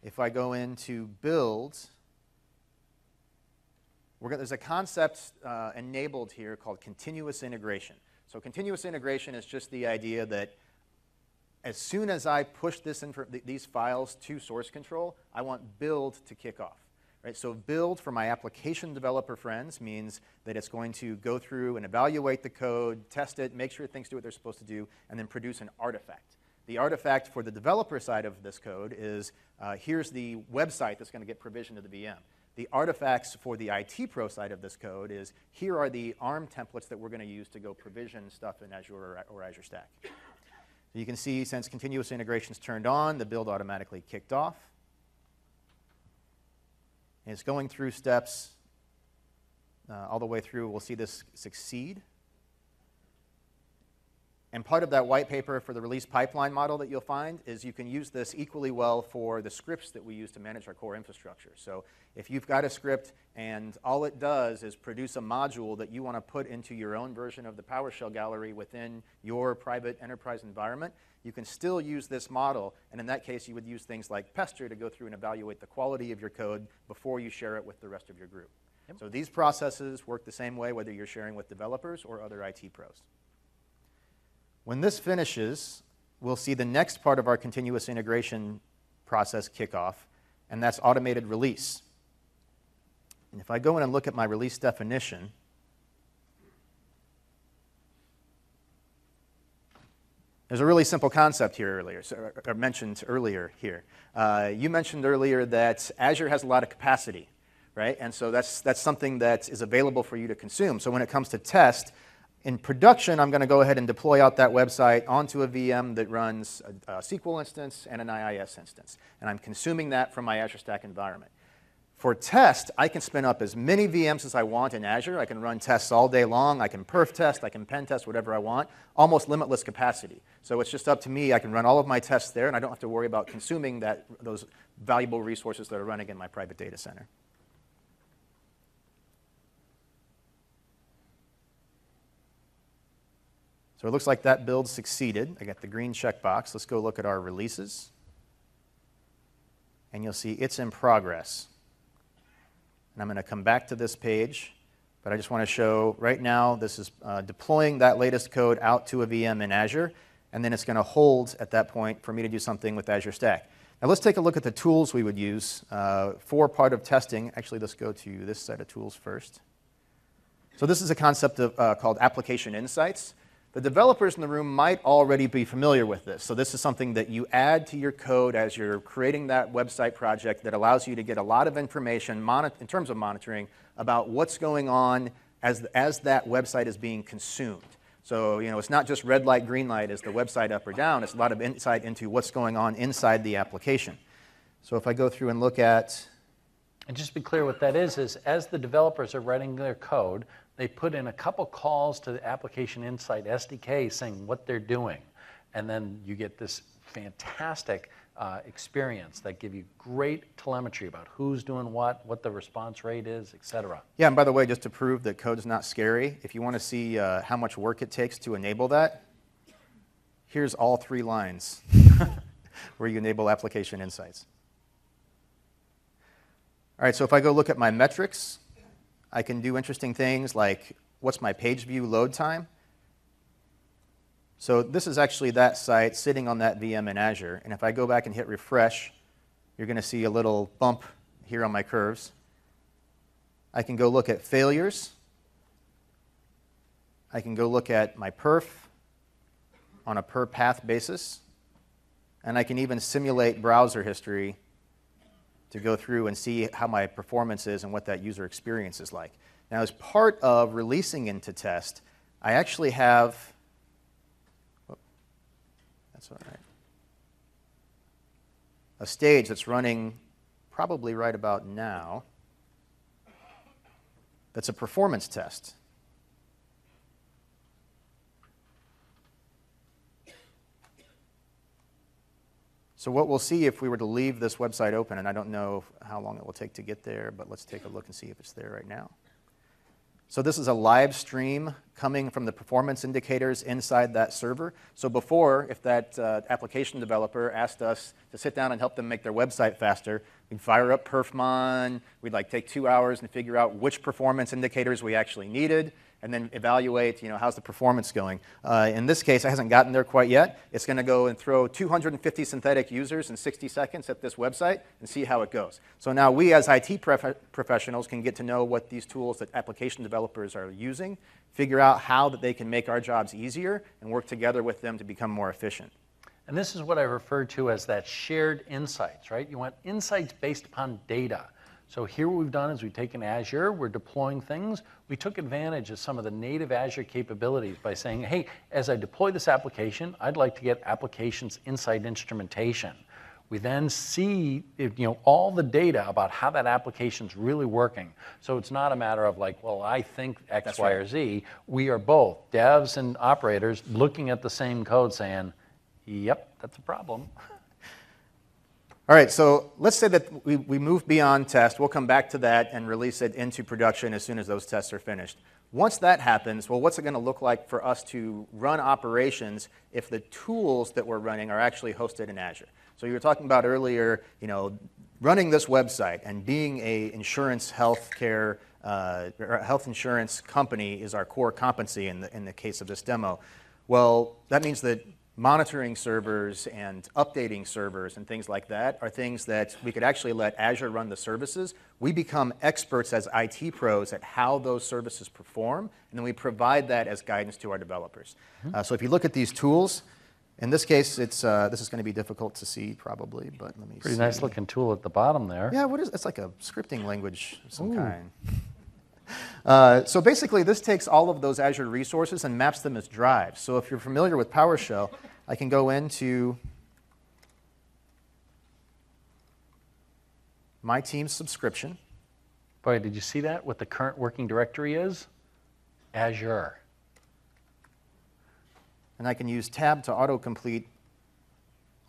If I go into build, there's a concept enabled here called continuous integration. So continuous integration is just the idea that as soon as I push these files to source control, I want build to kick off. Right? So build for my application developer friends means that it's going to go through and evaluate the code, test it, make sure things do what they're supposed to do, and then produce an artifact. The artifact for the developer side of this code is here's the website that's going to get provisioned to the VM. The artifacts for the IT pro side of this code is here are the ARM templates that we're going to use to go provision stuff in Azure or Azure Stack. So you can see since continuous integration is turned on, the build automatically kicked off. And it's going through steps all the way through. We'll see this succeed. And part of that white paper for the release pipeline model that you'll find is you can use this equally well for the scripts that we use to manage our core infrastructure. So if you've got a script and all it does is produce a module that you want to put into your own version of the PowerShell gallery within your private enterprise environment, you can still use this model. And in that case, you would use things like Pester to go through and evaluate the quality of your code before you share it with the rest of your group. Yep. So these processes work the same way whether you're sharing with developers or other IT pros. When this finishes, we'll see the next part of our continuous integration process kick off, and that's automated release. And if I go in and look at my release definition, there's a really simple concept here mentioned earlier here. You mentioned earlier that Azure has a lot of capacity, right? And so that's something that is available for you to consume. So when it comes to test, in production, I'm going to go ahead and deploy out that website onto a VM that runs a SQL instance and an IIS instance. And I'm consuming that from my Azure Stack environment. For test, I can spin up as many VMs as I want in Azure. I can run tests all day long. I can perf test. I can pen test, whatever I want. Almost limitless capacity. So it's just up to me. I can run all of my tests there, and I don't have to worry about consuming those valuable resources that are running in my private data center. So it looks like that build succeeded. I got the green checkbox. Let's go look at our releases. And you'll see it's in progress. And I'm going to come back to this page, but I just want to show right now this is deploying that latest code out to a VM in Azure, and then it's going to hold at that point for me to do something with Azure Stack. Now let's take a look at the tools we would use for part of testing. Actually, let's go to this set of tools first. So this is a concept called application insights. The developers in the room might already be familiar with this. So this is something that you add to your code as you're creating that website project that allows you to get a lot of information in terms of monitoring about what's going on as that website is being consumed. So it's not just red light, green light, is the website up or down? It's a lot of insight into what's going on inside the application. So if I go through and look at... And just to be clear, what that is as the developers are writing their code, they put in a couple calls to the Application Insight SDK saying what they're doing. And then you get this fantastic experience that give you great telemetry about who's doing what the response rate is, et cetera. Yeah, and by the way, just to prove that code's not scary, if you want to see how much work it takes to enable that, here's all 3 lines where you enable Application Insights. All right, so if I go look at my metrics, I can do interesting things like what's my page view load time. So this is actually that site sitting on that VM in Azure. And if I go back and hit refresh, you're going to see a little bump here on my curves. I can go look at failures. I can go look at my perf on a per path basis. And I can even simulate browser history to go through and see how my performance is and what that user experience is like. Now, as part of releasing into test, I actually have, that's all right, a stage that's running probably right about now. That's a performance test. So what we'll see if we were to leave this website open, and I don't know how long it will take to get there, but let's take a look and see if it's there right now. So this is a live stream coming from the performance indicators inside that server. So before, if that application developer asked us to sit down and help them make their website faster, we'd fire up Perfmon, we'd like take 2 hours and figure out which performance indicators we actually needed, and then evaluate, how's the performance going. In this case, it hasn't gotten there quite yet. It's going to go and throw 250 synthetic users in 60 seconds at this website and see how it goes. So now we as IT professionals can get to know what these tools that application developers are using, figure out how that they can make our jobs easier, and work together with them to become more efficient. And this is what I refer to as that shared insights, right? You want insights based upon data. So here what we've done is we've taken Azure, we're deploying things. We took advantage of some of the native Azure capabilities by saying, hey, as I deploy this application, I'd like to get applications inside instrumentation. We then see all the data about how that application's really working. So it's not a matter of like, well, I think X, That's Y, right. or Z. We are both, devs and operators, looking at the same code saying, yep, that's a problem. All right, so let's say that we move beyond test. We'll come back to that and release it into production as soon as those tests are finished. Once that happens, well, what's it going to look like for us to run operations if the tools that we're running are actually hosted in Azure? So you were talking about earlier, running this website and being a insurance healthcare or health insurance company is our core competency in the case of this demo. Well, that means that monitoring servers and updating servers and things like that are things that we could actually let Azure run the services. We become experts as IT pros at how those services perform, and then we provide that as guidance to our developers. So if you look at these tools, in this case, this is going to be difficult to see probably, but let me see. Pretty nice looking tool at the bottom there. Yeah, it's like a scripting language of some kind. So basically, this takes all of those Azure resources and maps them as drives. So if you're familiar with PowerShell, I can go into my team's subscription. Boy, did you see that? What the current working directory is? Azure. And I can use tab to autocomplete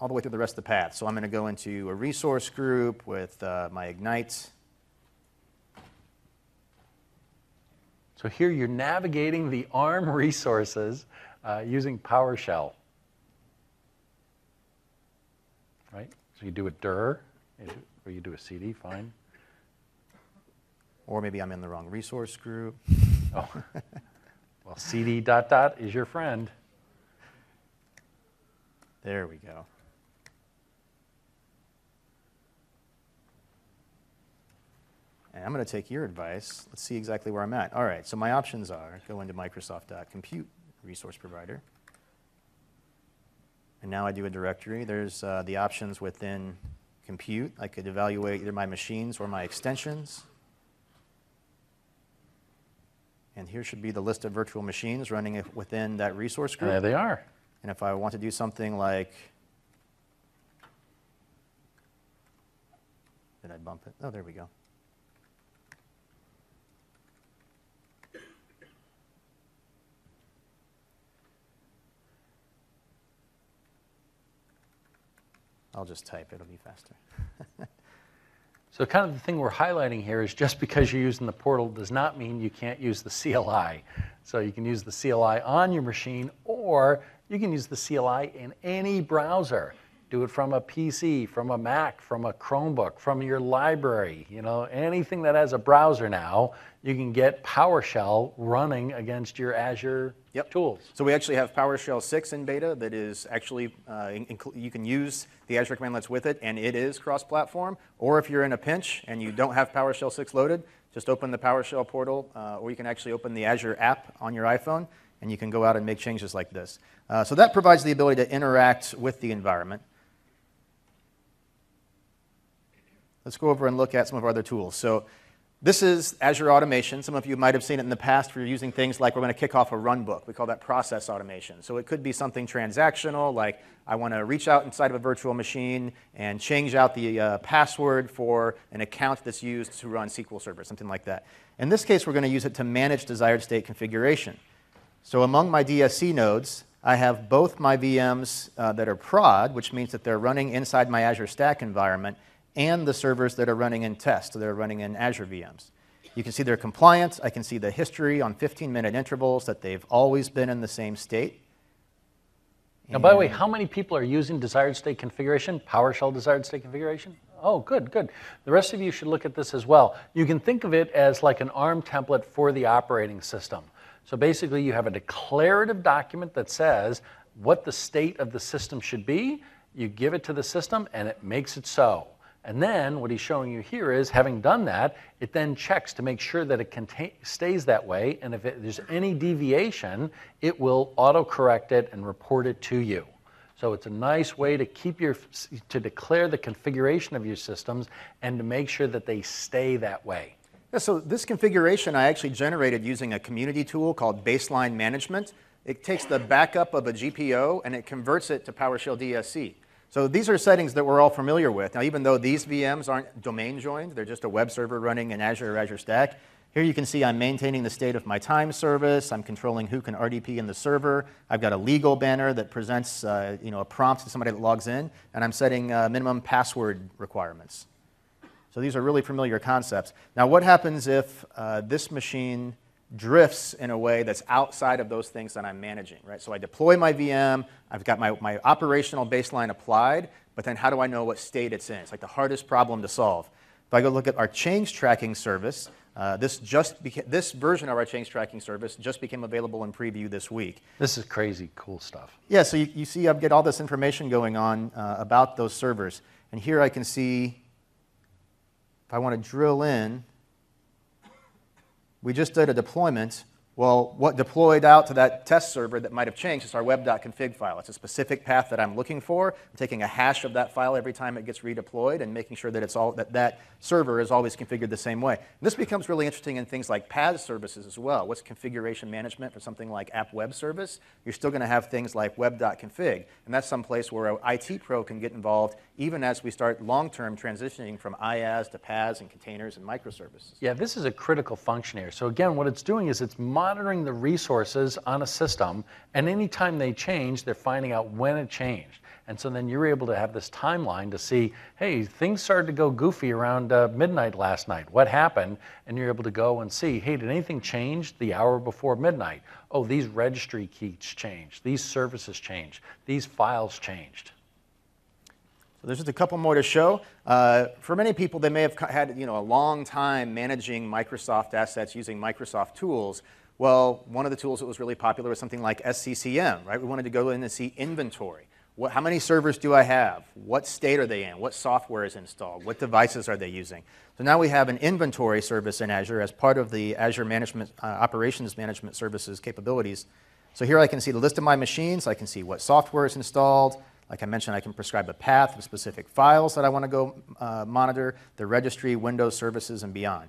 all the way through the rest of the path. So I'm going to go into a resource group with my Ignite. So here you're navigating the ARM resources using PowerShell. Right? So you do a dir, or you do a cd, fine. Or maybe I'm in the wrong resource group. Oh. Well, cd ... is your friend. There we go. And I'm going to take your advice. Let's see exactly where I'm at. All right, so my options are go into Microsoft.compute resource provider. And now I do a directory. There's the options within compute. I could evaluate either my machines or my extensions. And here should be the list of virtual machines running within that resource group. There they are. And if I want to do something like, did I bump it? Oh, there we go. I'll just type, it'll be faster. So kind of the thing we're highlighting here is just because you're using the portal does not mean you can't use the CLI. So you can use the CLI on your machine, or you can use the CLI in any browser. Do it from a PC, from a Mac, from a Chromebook, from your library. Anything that has a browser now, you can get PowerShell running against your Azure tools. So we actually have PowerShell 6 in beta that is actually, you can use the Azure commandlets with it, and it is cross-platform. Or if you're in a pinch and you don't have PowerShell 6 loaded, just open the PowerShell portal, or you can actually open the Azure app on your iPhone, and you can go out and make changes like this. So that provides the ability to interact with the environment. let's go over and look at some of our other tools. So this is Azure Automation. Some of you might have seen it in the past for using things like we're going to kick off a run book. We call that process automation. So it could be something transactional, like I want to reach out inside of a virtual machine and change out the password for an account that's used to run SQL Server, something like that. In this case, we're going to use it to manage desired state configuration. So among my DSC nodes, I have both my VMs that are prod, which means that they're running inside my Azure Stack environment, and the servers that are running in test, so they're running in Azure VMs. You can see their compliance. I can see the history on 15-minute intervals that they've always been in the same state. Now, by the way, how many people are using desired state configuration, PowerShell desired state configuration? Oh, good, good. The rest of you should look at this as well. You can think of it as like an ARM template for the operating system. So basically, you have a declarative document that says what the state of the system should be. You give it to the system, and it makes it so. And then what he's showing you here is, having done that, it then checks to make sure that it stays that way. And if there's any deviation, it will autocorrect it and report it to you. So it's a nice way to to declare the configuration of your systems and to make sure that they stay that way. Yeah, so this configuration I actually generated using a community tool called Baseline Management. It takes the backup of a GPO and it converts it to PowerShell DSC. So these are settings that we're all familiar with. Now, even though these VMs aren't domain joined, they're just a web server running in Azure or Azure Stack, here you can see I'm maintaining the state of my time service. I'm controlling who can RDP in the server. I've got a legal banner that presents a prompt to somebody that logs in, and I'm setting minimum password requirements. So these are really familiar concepts. Now, what happens if this machine drifts in a way that's outside of those things that I'm managing, right? So I deploy my VM, I've got my operational baseline applied, but then how do I know what state it's in? It's like the hardest problem to solve. If I go look at our change tracking service, this version of our change tracking service just became available in preview this week. This is crazy cool stuff. Yeah, so you see I've got all this information going on about those servers. And here I can see, if I want to drill in, we just did a deployment. Well, what deployed out to that test server that might have changed is our web.config file. It's a specific path that I'm looking for. I'm taking a hash of that file every time it gets redeployed and making sure that that server is always configured the same way. And this becomes really interesting in things like PaaS services as well. What's configuration management for something like App Web Service? You're still going to have things like web.config. And that's some place where an IT pro can get involved even as we start long-term transitioning from IaaS to PaaS and containers and microservices. Yeah, this is a critical function here. So again, what it's doing is it's monitoring the resources on a system, and anytime they change, they're finding out when it changed. And so then you're able to have this timeline to see, hey, things started to go goofy around midnight last night. What happened? And you're able to go and see, hey, did anything change the hour before midnight? Oh, these registry keys changed. These services changed. These files changed. So there's just a couple more to show. For many people, they may have had a long time managing Microsoft assets using Microsoft tools. Well, one of the tools that was really popular was something like SCCM, right? We wanted to go in and see inventory. How many servers do I have? What state are they in? What software is installed? What devices are they using? So now we have an inventory service in Azure as part of the Azure Management, Operations Management Services capabilities. So here I can see the list of my machines. I can see what software is installed. Like I mentioned, I can prescribe a path of specific files that I want to go monitor, the registry, Windows services, and beyond.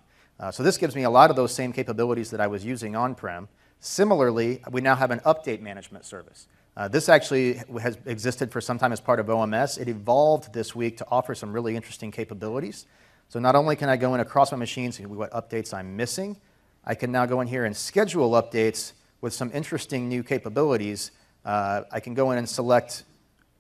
So this gives me a lot of those same capabilities that I was using on-prem. Similarly, we now have an update management service. This actually has existed for some time as part of OMS. It evolved this week to offer some really interesting capabilities. So not only can I go in across my machines and see what updates I'm missing, I can now go in here and schedule updates with some interesting new capabilities. I can go in and select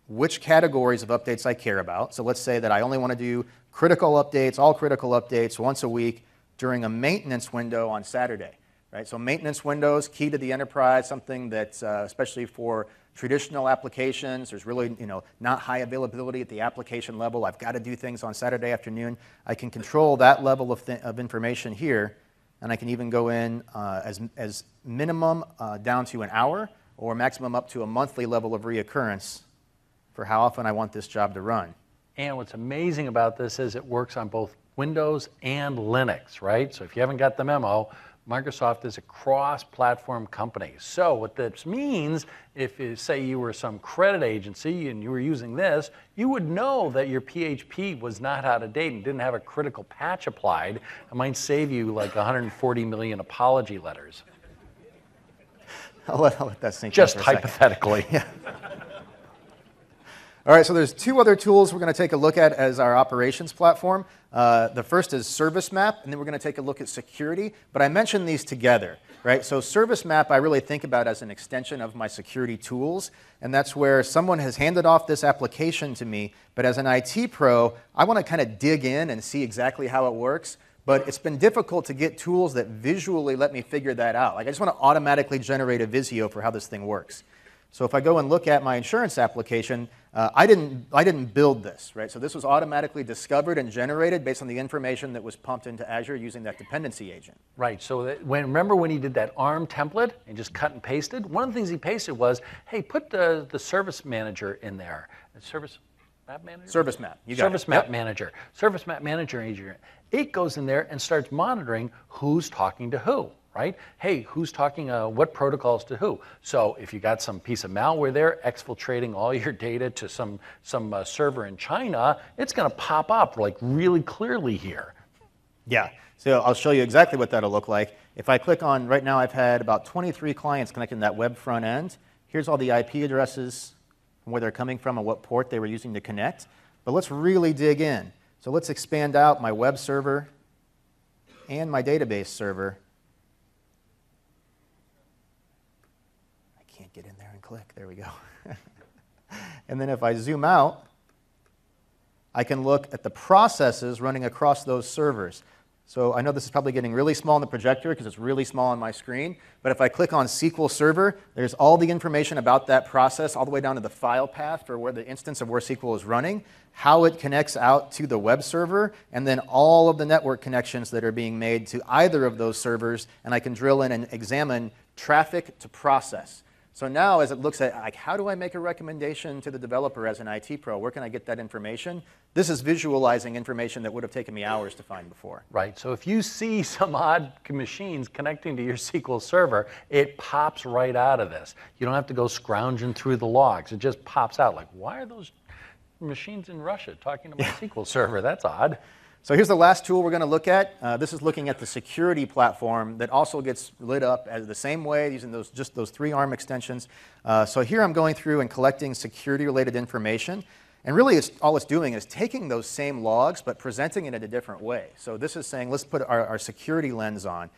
which categories of updates I care about. So let's say that I only want to do critical updates, all critical updates once a week during a maintenance window on Saturday. Right? So maintenance windows, key to the enterprise, something that's especially for traditional applications. There's really not high availability at the application level. I've got to do things on Saturday afternoon. I can control that level of information here, and I can even go in as minimum down to an hour or maximum up to a monthly level of reoccurrence for how often I want this job to run. And what's amazing about this is it works on both Windows and Linux, right? So if you haven't got the memo, Microsoft is a cross-platform company. So what this means, if you say you were some credit agency and you were using this, you would know that your PHP was not out of date and didn't have a critical patch applied. It might save you like 140 million apology letters. I'll let that sink in Just for a second. hypothetically. Yeah. All right, so there's two other tools we're going to take a look at as our operations platform. The first is Service Map, and then we're going to take a look at security. But I mentioned these together, right? So Service Map I really think about as an extension of my security tools, and that's where someone has handed off this application to me, but as an IT pro, I want to kind of dig in and see exactly how it works. But it's been difficult to get tools that visually let me figure that out. Like I just want to automatically generate a Visio for how this thing works. So if I go and look at my insurance application, I didn't build this, right? So this was automatically discovered and generated based on the information that was pumped into Azure using that dependency agent. Right, so remember when he did that ARM template and just cut and pasted? One of the things he pasted was, hey, put the service manager in there. The service map manager? Service map, you got Service it. map Yep. manager. Service map manager agent. It goes in there and starts monitoring who's talking to who. Right? Hey, who's talking, what protocols to who? So if you got some piece of malware there exfiltrating all your data to some server in China, it's going to pop up like really clearly here. Yeah, so I'll show you exactly what that'll look like. If I click on, right now I've had about 23 clients connecting that web front end. Here's all the IP addresses and where they're coming from and what port they were using to connect. But let's really dig in. So let's expand out my web server and my database server. Get in there and click. There we go. And then if I zoom out, I can look at the processes running across those servers. So I know this is probably getting really small in the projector because it's really small on my screen. But if I click on SQL Server, there's all the information about that process all the way down to the file path for where the instance of where SQL is running, how it connects out to the web server, and then all of the network connections that are being made to either of those servers. And I can drill in and examine traffic to process. So now as it looks at, like, how do I make a recommendation to the developer as an IT pro? Where can I get that information? This is visualizing information that would have taken me hours to find before. Right, so if you see some odd machines connecting to your SQL Server, it pops right out of this. You don't have to go scrounging through the logs. It just pops out like, why are those machines in Russia talking to my SQL Server? That's odd. So here's the last tool we're going to look at. This is looking at the security platform that also gets lit up as the same way using just those 3 ARM extensions. So here I'm going through and collecting security-related information. And really, all it's doing is taking those same logs, but presenting it in a different way. So this is saying, let's put our security lens on.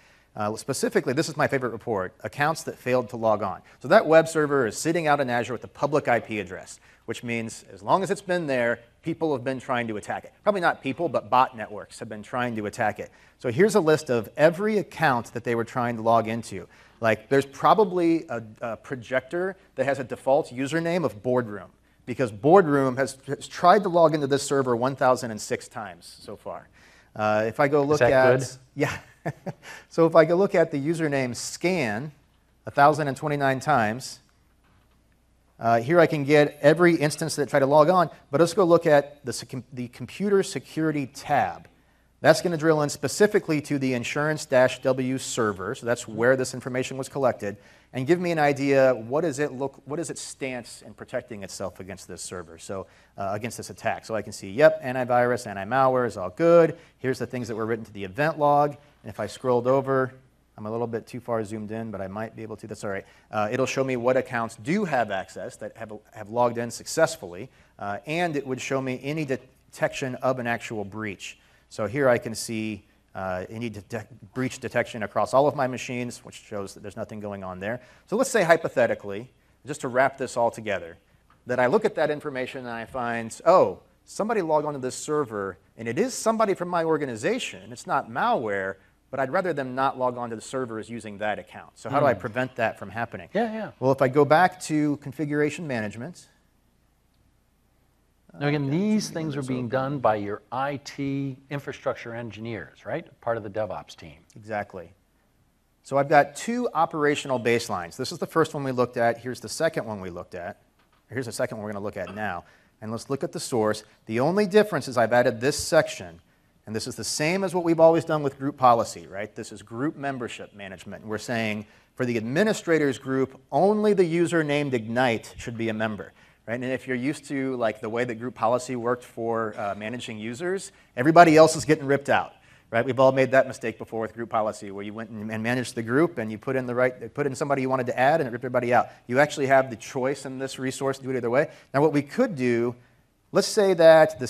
Specifically, this is my favorite report, accounts that failed to log on. So that web server is sitting out in Azure with the public IP address, which means as long as it's been there, people have been trying to attack it. Probably not people, but bot networks have been trying to attack it. So here's a list of every account that they were trying to log into. Like, there's probably a projector that has a default username of Boardroom, because Boardroom has tried to log into this server 1,006 times so far. If I go look at... Good? Yeah. So if I go look at the username scan 1,029 times, here I can get every instance that tried to log on, but let's go look at the computer security tab. That's going to drill in specifically to the insurance-w server, so that's where this information was collected, and give me an idea, what is its stance in protecting itself against this server, so against this attack. So I can see, yep, antivirus, anti-malware is all good. Here's the things that were written to the event log, and if I scrolled over, I'm a little bit too far zoomed in, but I might be able to. That's all right. It'll show me what accounts do have access that have logged in successfully, and it would show me any detection of an actual breach. So here I can see any breach detection across all of my machines, which shows that there's nothing going on there. So let's say hypothetically, just to wrap this all together, that I look at that information and I find, oh, somebody logged onto this server, and it is somebody from my organization. It's not malware, but I'd rather them not log on to the servers using that account. So how do I prevent that from happening? Yeah. Well, if I go back to configuration management. Now again, these things are being done by your IT infrastructure engineers, right? Part of the DevOps team. Exactly. So I've got 2 operational baselines. This is the first one we looked at. Here's the second one we looked at. Here's the second one we're going to look at now. And let's look at the source. The only difference is I've added this section. And this is the same as what we've always done with group policy, right? This is group membership management. We're saying for the administrators group, only the user named Ignite should be a member. Right? And if you're used to like the way that group policy worked for managing users, everybody else is getting ripped out. Right? We've all made that mistake before with group policy, where you went and managed the group, and you put in somebody you wanted to add, and it ripped everybody out. You actually have the choice in this resource to do it either way. Now, what we could do, let's say that the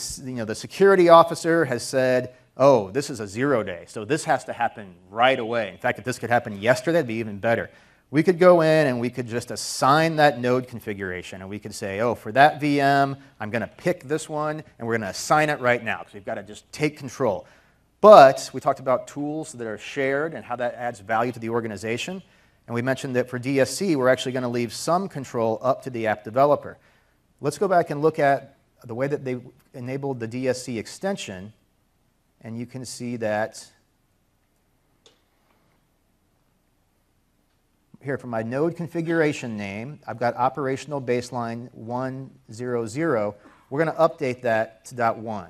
security officer has said, "Oh, this is a 0 day, so this has to happen right away." In fact, if this could happen yesterday, that'd be even better. We could go in and we could just assign that node configuration, and we could say, oh, for that VM, I'm going to pick this one, and we're going to assign it right now, because we've got to just take control. But we talked about tools that are shared and how that adds value to the organization, and we mentioned that for DSC, we're actually going to leave some control up to the app developer. Let's go back and look at the way that they enabled the DSC extension, and you can see that here for my node configuration name, I've got operational baseline 100. We're going to update that to .1.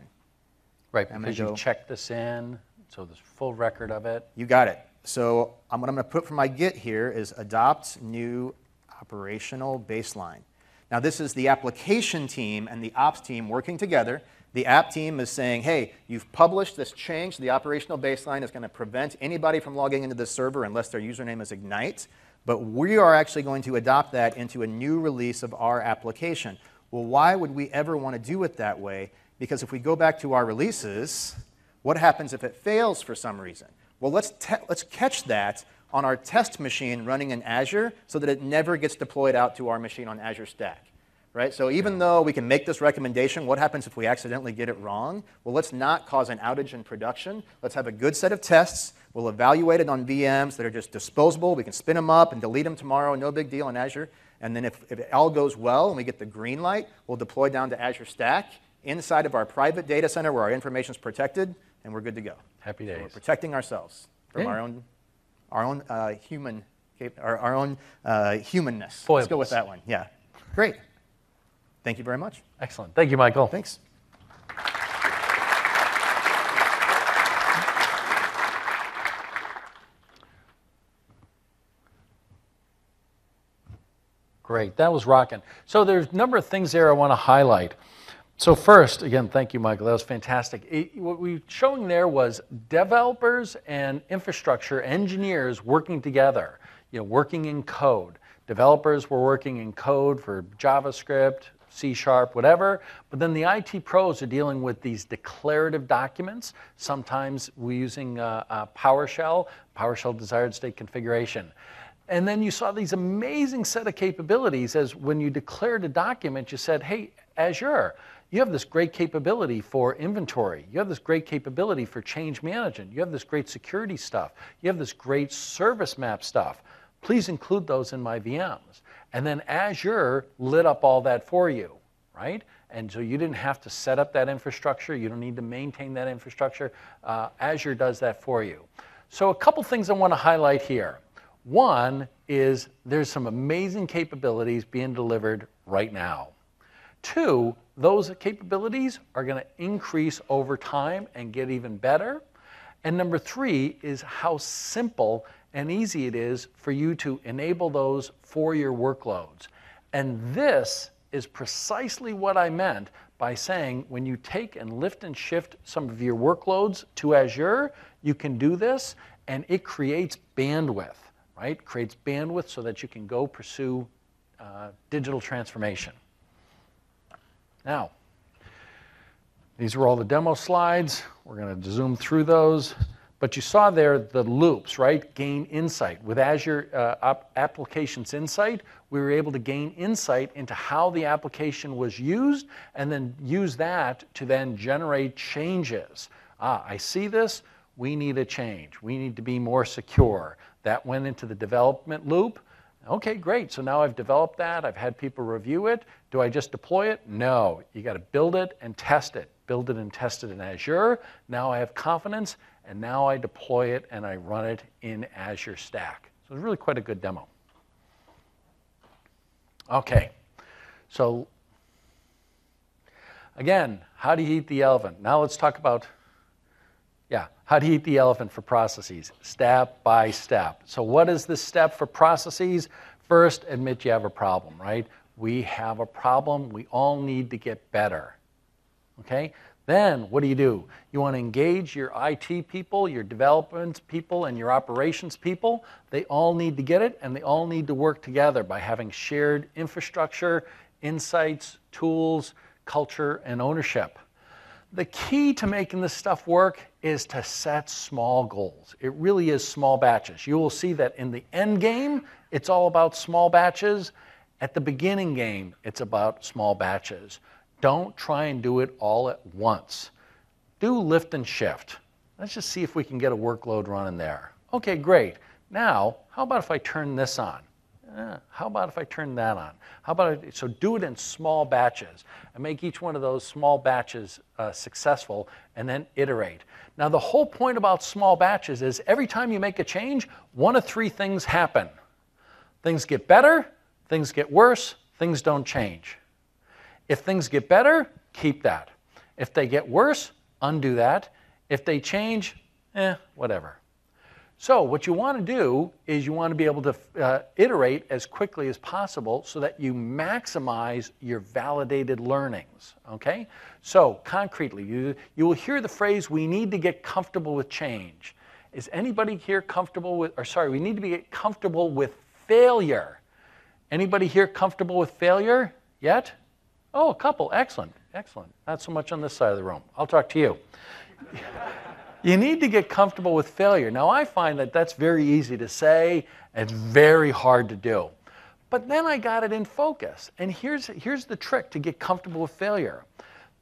Right, because you checked this in, so there's full record of it. You got it. So what I'm going to put for my Git here is adopt new operational baseline. Now this is the application team and the ops team working together. The app team is saying, hey, you've published this change to the operational baseline. It's going to prevent anybody from logging into the server unless their username is Ignite. But we are actually going to adopt that into a new release of our application. Well, why would we ever want to do it that way? Because if we go back to our releases, what happens if it fails for some reason? Well, let's catch that on our test machine running in Azure so that it never gets deployed out to our machine on Azure Stack. Right? So even though we can make this recommendation, what happens if we accidentally get it wrong? Well, let's not cause an outage in production. Let's have a good set of tests. We'll evaluate it on VMs that are just disposable. We can spin them up and delete them tomorrow, no big deal in Azure. And then if it all goes well and we get the green light, we'll deploy down to Azure Stack inside of our private data center where our information is protected, and we're good to go. Happy days. So we're protecting ourselves from our own humanness. Foibles. Let's go with that one. Yeah. Great. Thank you very much. Excellent. Thank you, Michael. Thanks. Great. That was rocking. So there's a number of things there I want to highlight. So first, again, thank you, Michael. That was fantastic. What we were showing there was developers and infrastructure engineers working together, working in code. Developers were working in code for JavaScript, C#, whatever, but then the IT pros are dealing with these declarative documents. Sometimes we're using PowerShell desired state configuration. And then you saw these amazing set of capabilities as when you declared a document, you said, hey, Azure, you have this great capability for inventory. You have this great capability for change management. You have this great security stuff. You have this great service map stuff. Please include those in my VMs. And then Azure lit up all that for you, right? And so you didn't have to set up that infrastructure. You don't need to maintain that infrastructure. Azure does that for you. So a couple things I want to highlight here. One is there's some amazing capabilities being delivered right now. Two, those capabilities are going to increase over time and get even better. And number three is how simple and easy it is for you to enable those for your workloads. And this is precisely what I meant by saying when you take and lift and shift some of your workloads to Azure, you can do this, and it creates bandwidth, right? Creates bandwidth so that you can go pursue digital transformation. Now, these were all the demo slides. We're going to zoom through those. But you saw there the loops, right? Gain insight. With Azure Applications Insight, we were able to gain insight into how the application was used and then use that to then generate changes. I see this. We need a change. We need to be more secure. That went into the development loop. Okay, great. So now I've developed that. I've had people review it. Do I just deploy it? No. You got to build it and test it. Build it and test it in Azure. Now I have confidence, and now I deploy it and I run it in Azure Stack. So it's really quite a good demo. Okay. So again, how do you eat the elephant? Now let's talk about How do you eat the elephant for processes? Step by step. So what is this step for processes? First, admit you have a problem, right? We have a problem. We all need to get better. Okay? Then what do? You want to engage your IT people, your development people, and your operations people. They all need to get it, and they all need to work together by having shared infrastructure, insights, tools, culture, and ownership. The key to making this stuff work is to set small goals. It really is small batches. You will see that in the end game, it's all about small batches. At the beginning game, it's about small batches. Don't try and do it all at once. Do lift and shift. Let's just see if we can get a workload running there. Okay, great. Now, how about if I turn this on? How about if I turn that on? How about so do it in small batches and make each one of those small batches successful, and then iterate. Now, the whole point about small batches is every time you make a change, one of three things happen. Things get better, things get worse, things don't change. If things get better, keep that. If they get worse, undo that. If they change, whatever. So what you want to do is you want to be able to iterate as quickly as possible so that you maximize your validated learnings, okay? So concretely, you will hear the phrase, we need to get comfortable with change. Is anybody here comfortable with, we need to get comfortable with failure. Anybody here comfortable with failure yet? Oh, a couple, excellent, excellent. Not so much on this side of the room. I'll talk to you. You need to get comfortable with failure. Now, I find that that's very easy to say and very hard to do. But then I got it in focus. And here's the trick to get comfortable with failure.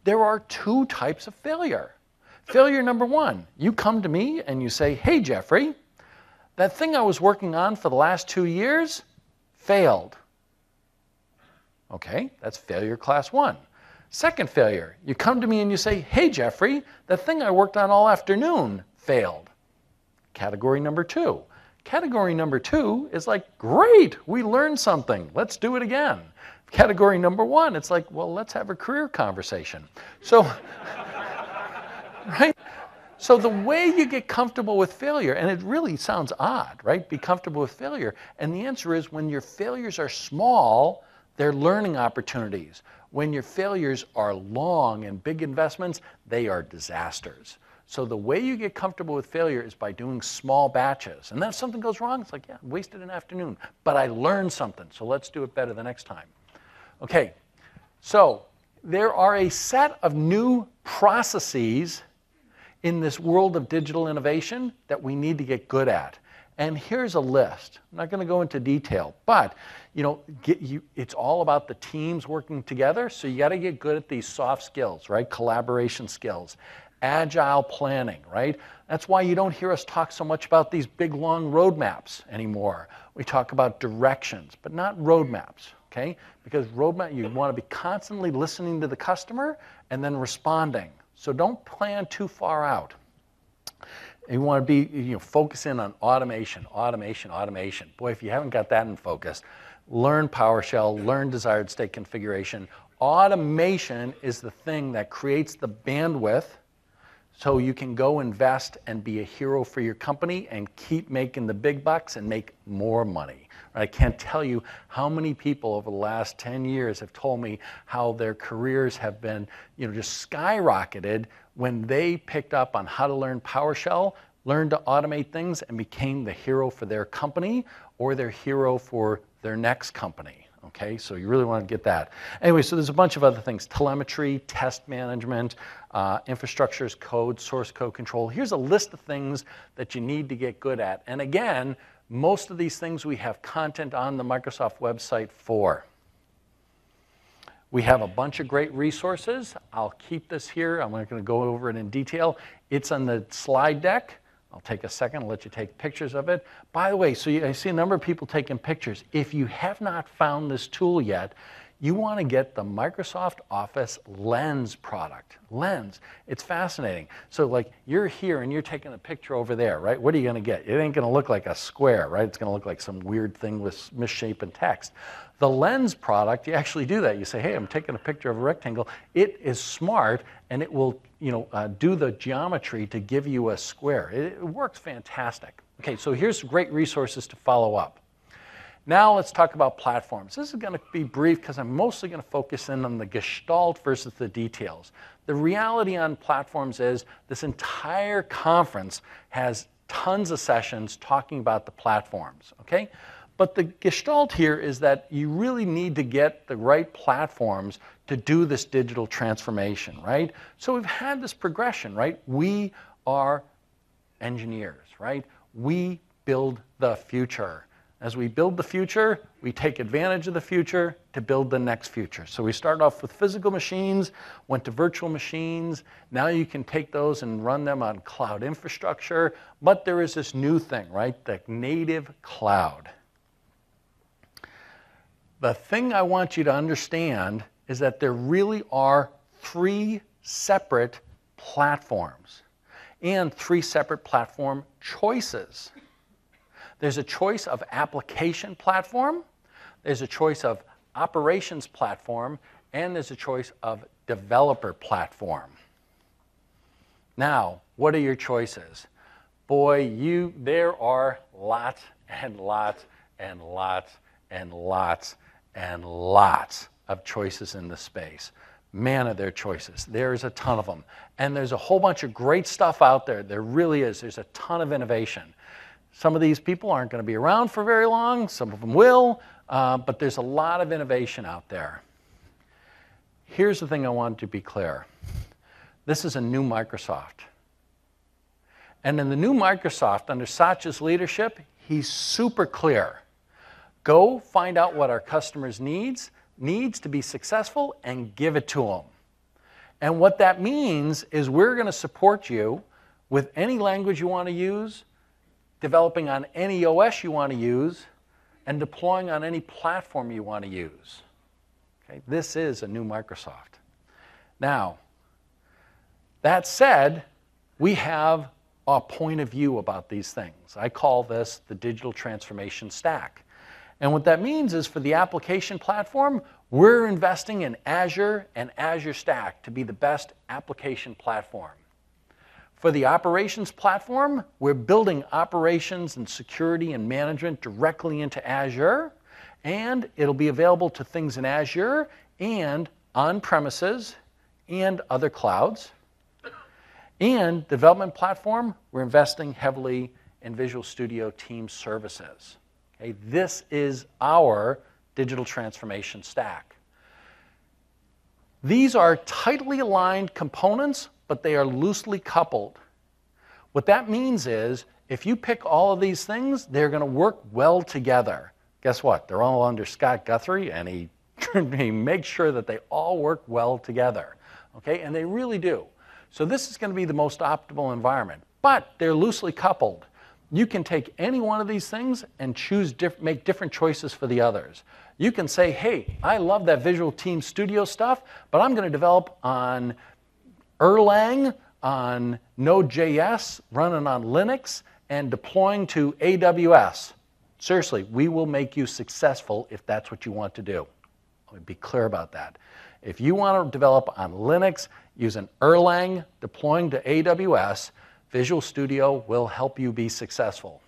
There are two types of failure. Failure number one, you come to me and you say, hey, Jeffrey, that thing I was working on for the last 2 years failed. Okay, that's failure class 1. Second failure, you come to me and you say, hey, Jeffrey, the thing I worked on all afternoon failed. Category number 2. Category number 2 is like, great, we learned something. Let's do it again. Category number 1, it's like, well, let's have a career conversation. So, right? So the way you get comfortable with failure, and it really sounds odd, right? Be comfortable with failure. And the answer is when your failures are small, they're learning opportunities. When your failures are long and big investments, they are disasters. So the way you get comfortable with failure is by doing small batches. And then if something goes wrong, it's like, yeah, wasted an afternoon. But I learned something, so let's do it better the next time. Okay, so there are a set of new processes in this world of digital innovation that we need to get good at. And here's a list. I'm not going to go into detail, but it's all about the teams working together. So you got to get good at these soft skills, right? Collaboration skills, agile planning, right? That's why you don't hear us talk so much about these big, long roadmaps anymore. We talk about directions, but not roadmaps, okay? Because roadmap, you want to be constantly listening to the customer and then responding. So don't plan too far out. You want to be, focus in on automation, automation, automation. Boy, if you haven't got that in focus, learn PowerShell, learn desired state configuration. Automation is the thing that creates the bandwidth so you can go invest and be a hero for your company and keep making the big bucks and make more money. I can't tell you how many people over the last 10 years have told me how their careers have been, just skyrocketed when they picked up on how to learn PowerShell, learned to automate things, and became the hero for their company or their hero for their next company. Okay, so you really want to get that. Anyway, so there's a bunch of other things: telemetry, test management, infrastructure as code, source code control. Here's a list of things that you need to get good at. And again, most of these things we have content on the Microsoft website for. We have a bunch of great resources. I'll keep this here. I'm not going to go over it in detail. It's on the slide deck. I'll take a second and let you take pictures of it. By the way, I see a number of people taking pictures. If you have not found this tool yet, you want to get the Microsoft Office Lens product. Lens, it's fascinating. So like you're here and you're taking a picture over there, right? What are you going to get? It ain't going to look like a square, right? It's going to look like some weird thing with misshapen text. The Lens product, you actually do that. You say, hey, I'm taking a picture of a rectangle. It is smart, and it will do the geometry to give you a square. It works fantastic. Okay, so here's great resources to follow up. Now let's talk about platforms. This is going to be brief because I'm mostly going to focus in on the gestalt versus the details. The reality on platforms is this entire conference has tons of sessions talking about the platforms, okay? But the gestalt here is that you really need to get the right platforms to do this digital transformation, right? So we've had this progression, right? We are engineers, right? We build the future. As we build the future, we take advantage of the future to build the next future. So we started off with physical machines, went to virtual machines. Now you can take those and run them on cloud infrastructure. But there is this new thing, right? The native cloud. The thing I want you to understand is that there really are 3 separate platforms and 3 separate platform choices. There's a choice of application platform, there's a choice of operations platform, and there's a choice of developer platform. Now, what are your choices? Boy, there are lots and lots and lots and lots and lots of choices in this space. Man, are there choices. There's a ton of them. And there's a whole bunch of great stuff out there. There really is. There's a ton of innovation. Some of these people aren't going to be around for very long. Some of them will. But there's a lot of innovation out there. Here's the thing I want to be clear. This is a new Microsoft. And in the new Microsoft, under Satya's leadership, he's super clear. Go find out what our customers needs to be successful and give it to them. And what that means is we're going to support you with any language you want to use, developing on any OS you want to use, and deploying on any platform you want to use. Okay? This is a new Microsoft. Now, that said, we have a point of view about these things. I call this the digital transformation stack. And what that means is for the application platform, we're investing in Azure and Azure Stack to be the best application platform. For the operations platform, we're building operations and security and management directly into Azure, and it'll be available to things in Azure and on-premises and other clouds. And development platform, we're investing heavily in Visual Studio Team Services. Okay, this is our digital transformation stack. These are tightly aligned components, but they are loosely coupled. What that means is, if you pick all of these things, they're going to work well together. Guess what? They're all under Scott Guthrie, and he makes sure that they all work well together. Okay, and they really do. So this is going to be the most optimal environment, but they're loosely coupled. You can take any one of these things and make different choices for the others. You can say, hey, I love that Visual Team Studio stuff, but I'm going to develop on Erlang, on Node.js, running on Linux, and deploying to AWS. Seriously, we will make you successful if that's what you want to do. Let me be clear about that. If you want to develop on Linux using Erlang, deploying to AWS, Visual Studio will help you be successful.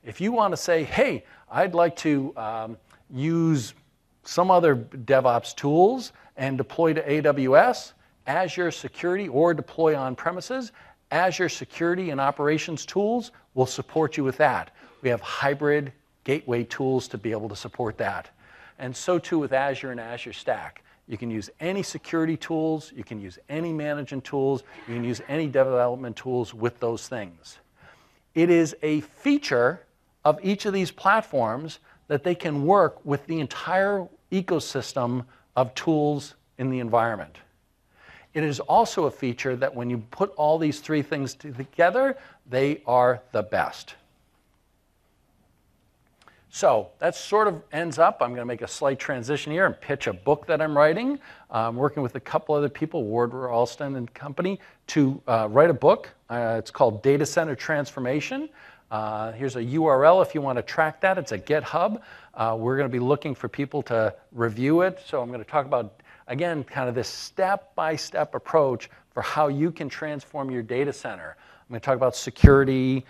If you want to say, hey, I'd like to use some other DevOps tools and deploy to AWS, Azure Security, or deploy on premises, Azure Security and Operations tools will support you with that. We have hybrid gateway tools to be able to support that. And so too with Azure and Azure Stack. You can use any security tools, you can use any management tools, you can use any development tools with those things. It is a feature of each of these platforms that they can work with the entire ecosystem of tools in the environment. It is also a feature that when you put all these 3 things together, they are the best. So that sort of ends up, I'm going to make a slight transition here and pitch a book that I'm writing. I'm working with a couple other people, Wardware Alston and company, to write a book. It's called Datacenter Transformation. Here's a URL if you want to track that. It's a GitHub. We're going to be looking for people to review it. So I'm going to talk about, again, kind of this step-by-step approach for how you can transform your data center. I'm going to talk about security,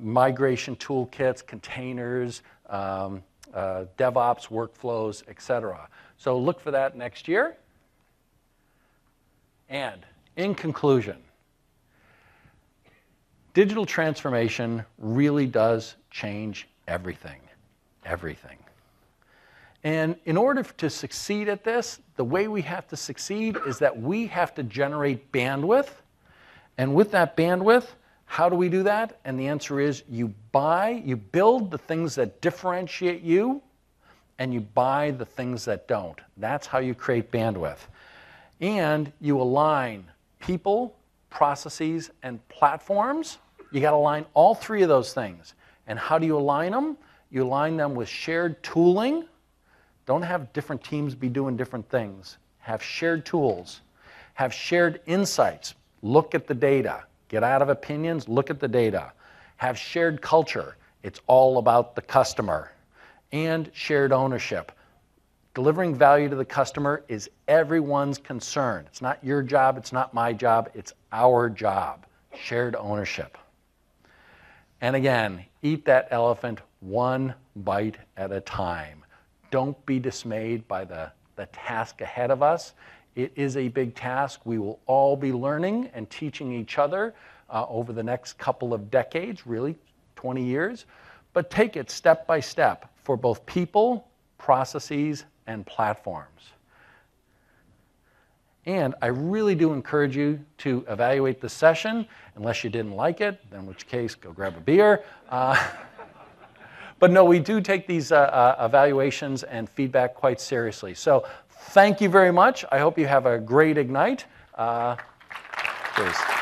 migration toolkits, containers, DevOps, workflows, etc. So look for that next year. And in conclusion, digital transformation really does change everything, everything. And in order to succeed at this, the way we have to succeed is that we have to generate bandwidth. And with that bandwidth, how do we do that? And the answer is you build the things that differentiate you, and you buy the things that don't. That's how you create bandwidth. And you align people, processes, and platforms. You got to align all three of those things. And how do you align them? You align them with shared tooling. Don't have different teams be doing different things. Have shared tools. Have shared insights. Look at the data. Get out of opinions, look at the data. Have shared culture. It's all about the customer. And shared ownership. Delivering value to the customer is everyone's concern. It's not your job, it's not my job, it's our job. Shared ownership. And again, eat that elephant one bite at a time. Don't be dismayed by the task ahead of us. It is a big task. We will all be learning and teaching each other over the next couple of decades, really 20 years. But take it step by step for both people, processes, and platforms. And I really do encourage you to evaluate the session. Unless you didn't like it, in which case, go grab a beer. But no, we do take these evaluations and feedback quite seriously. So thank you very much. I hope you have a great Ignite. Cheers.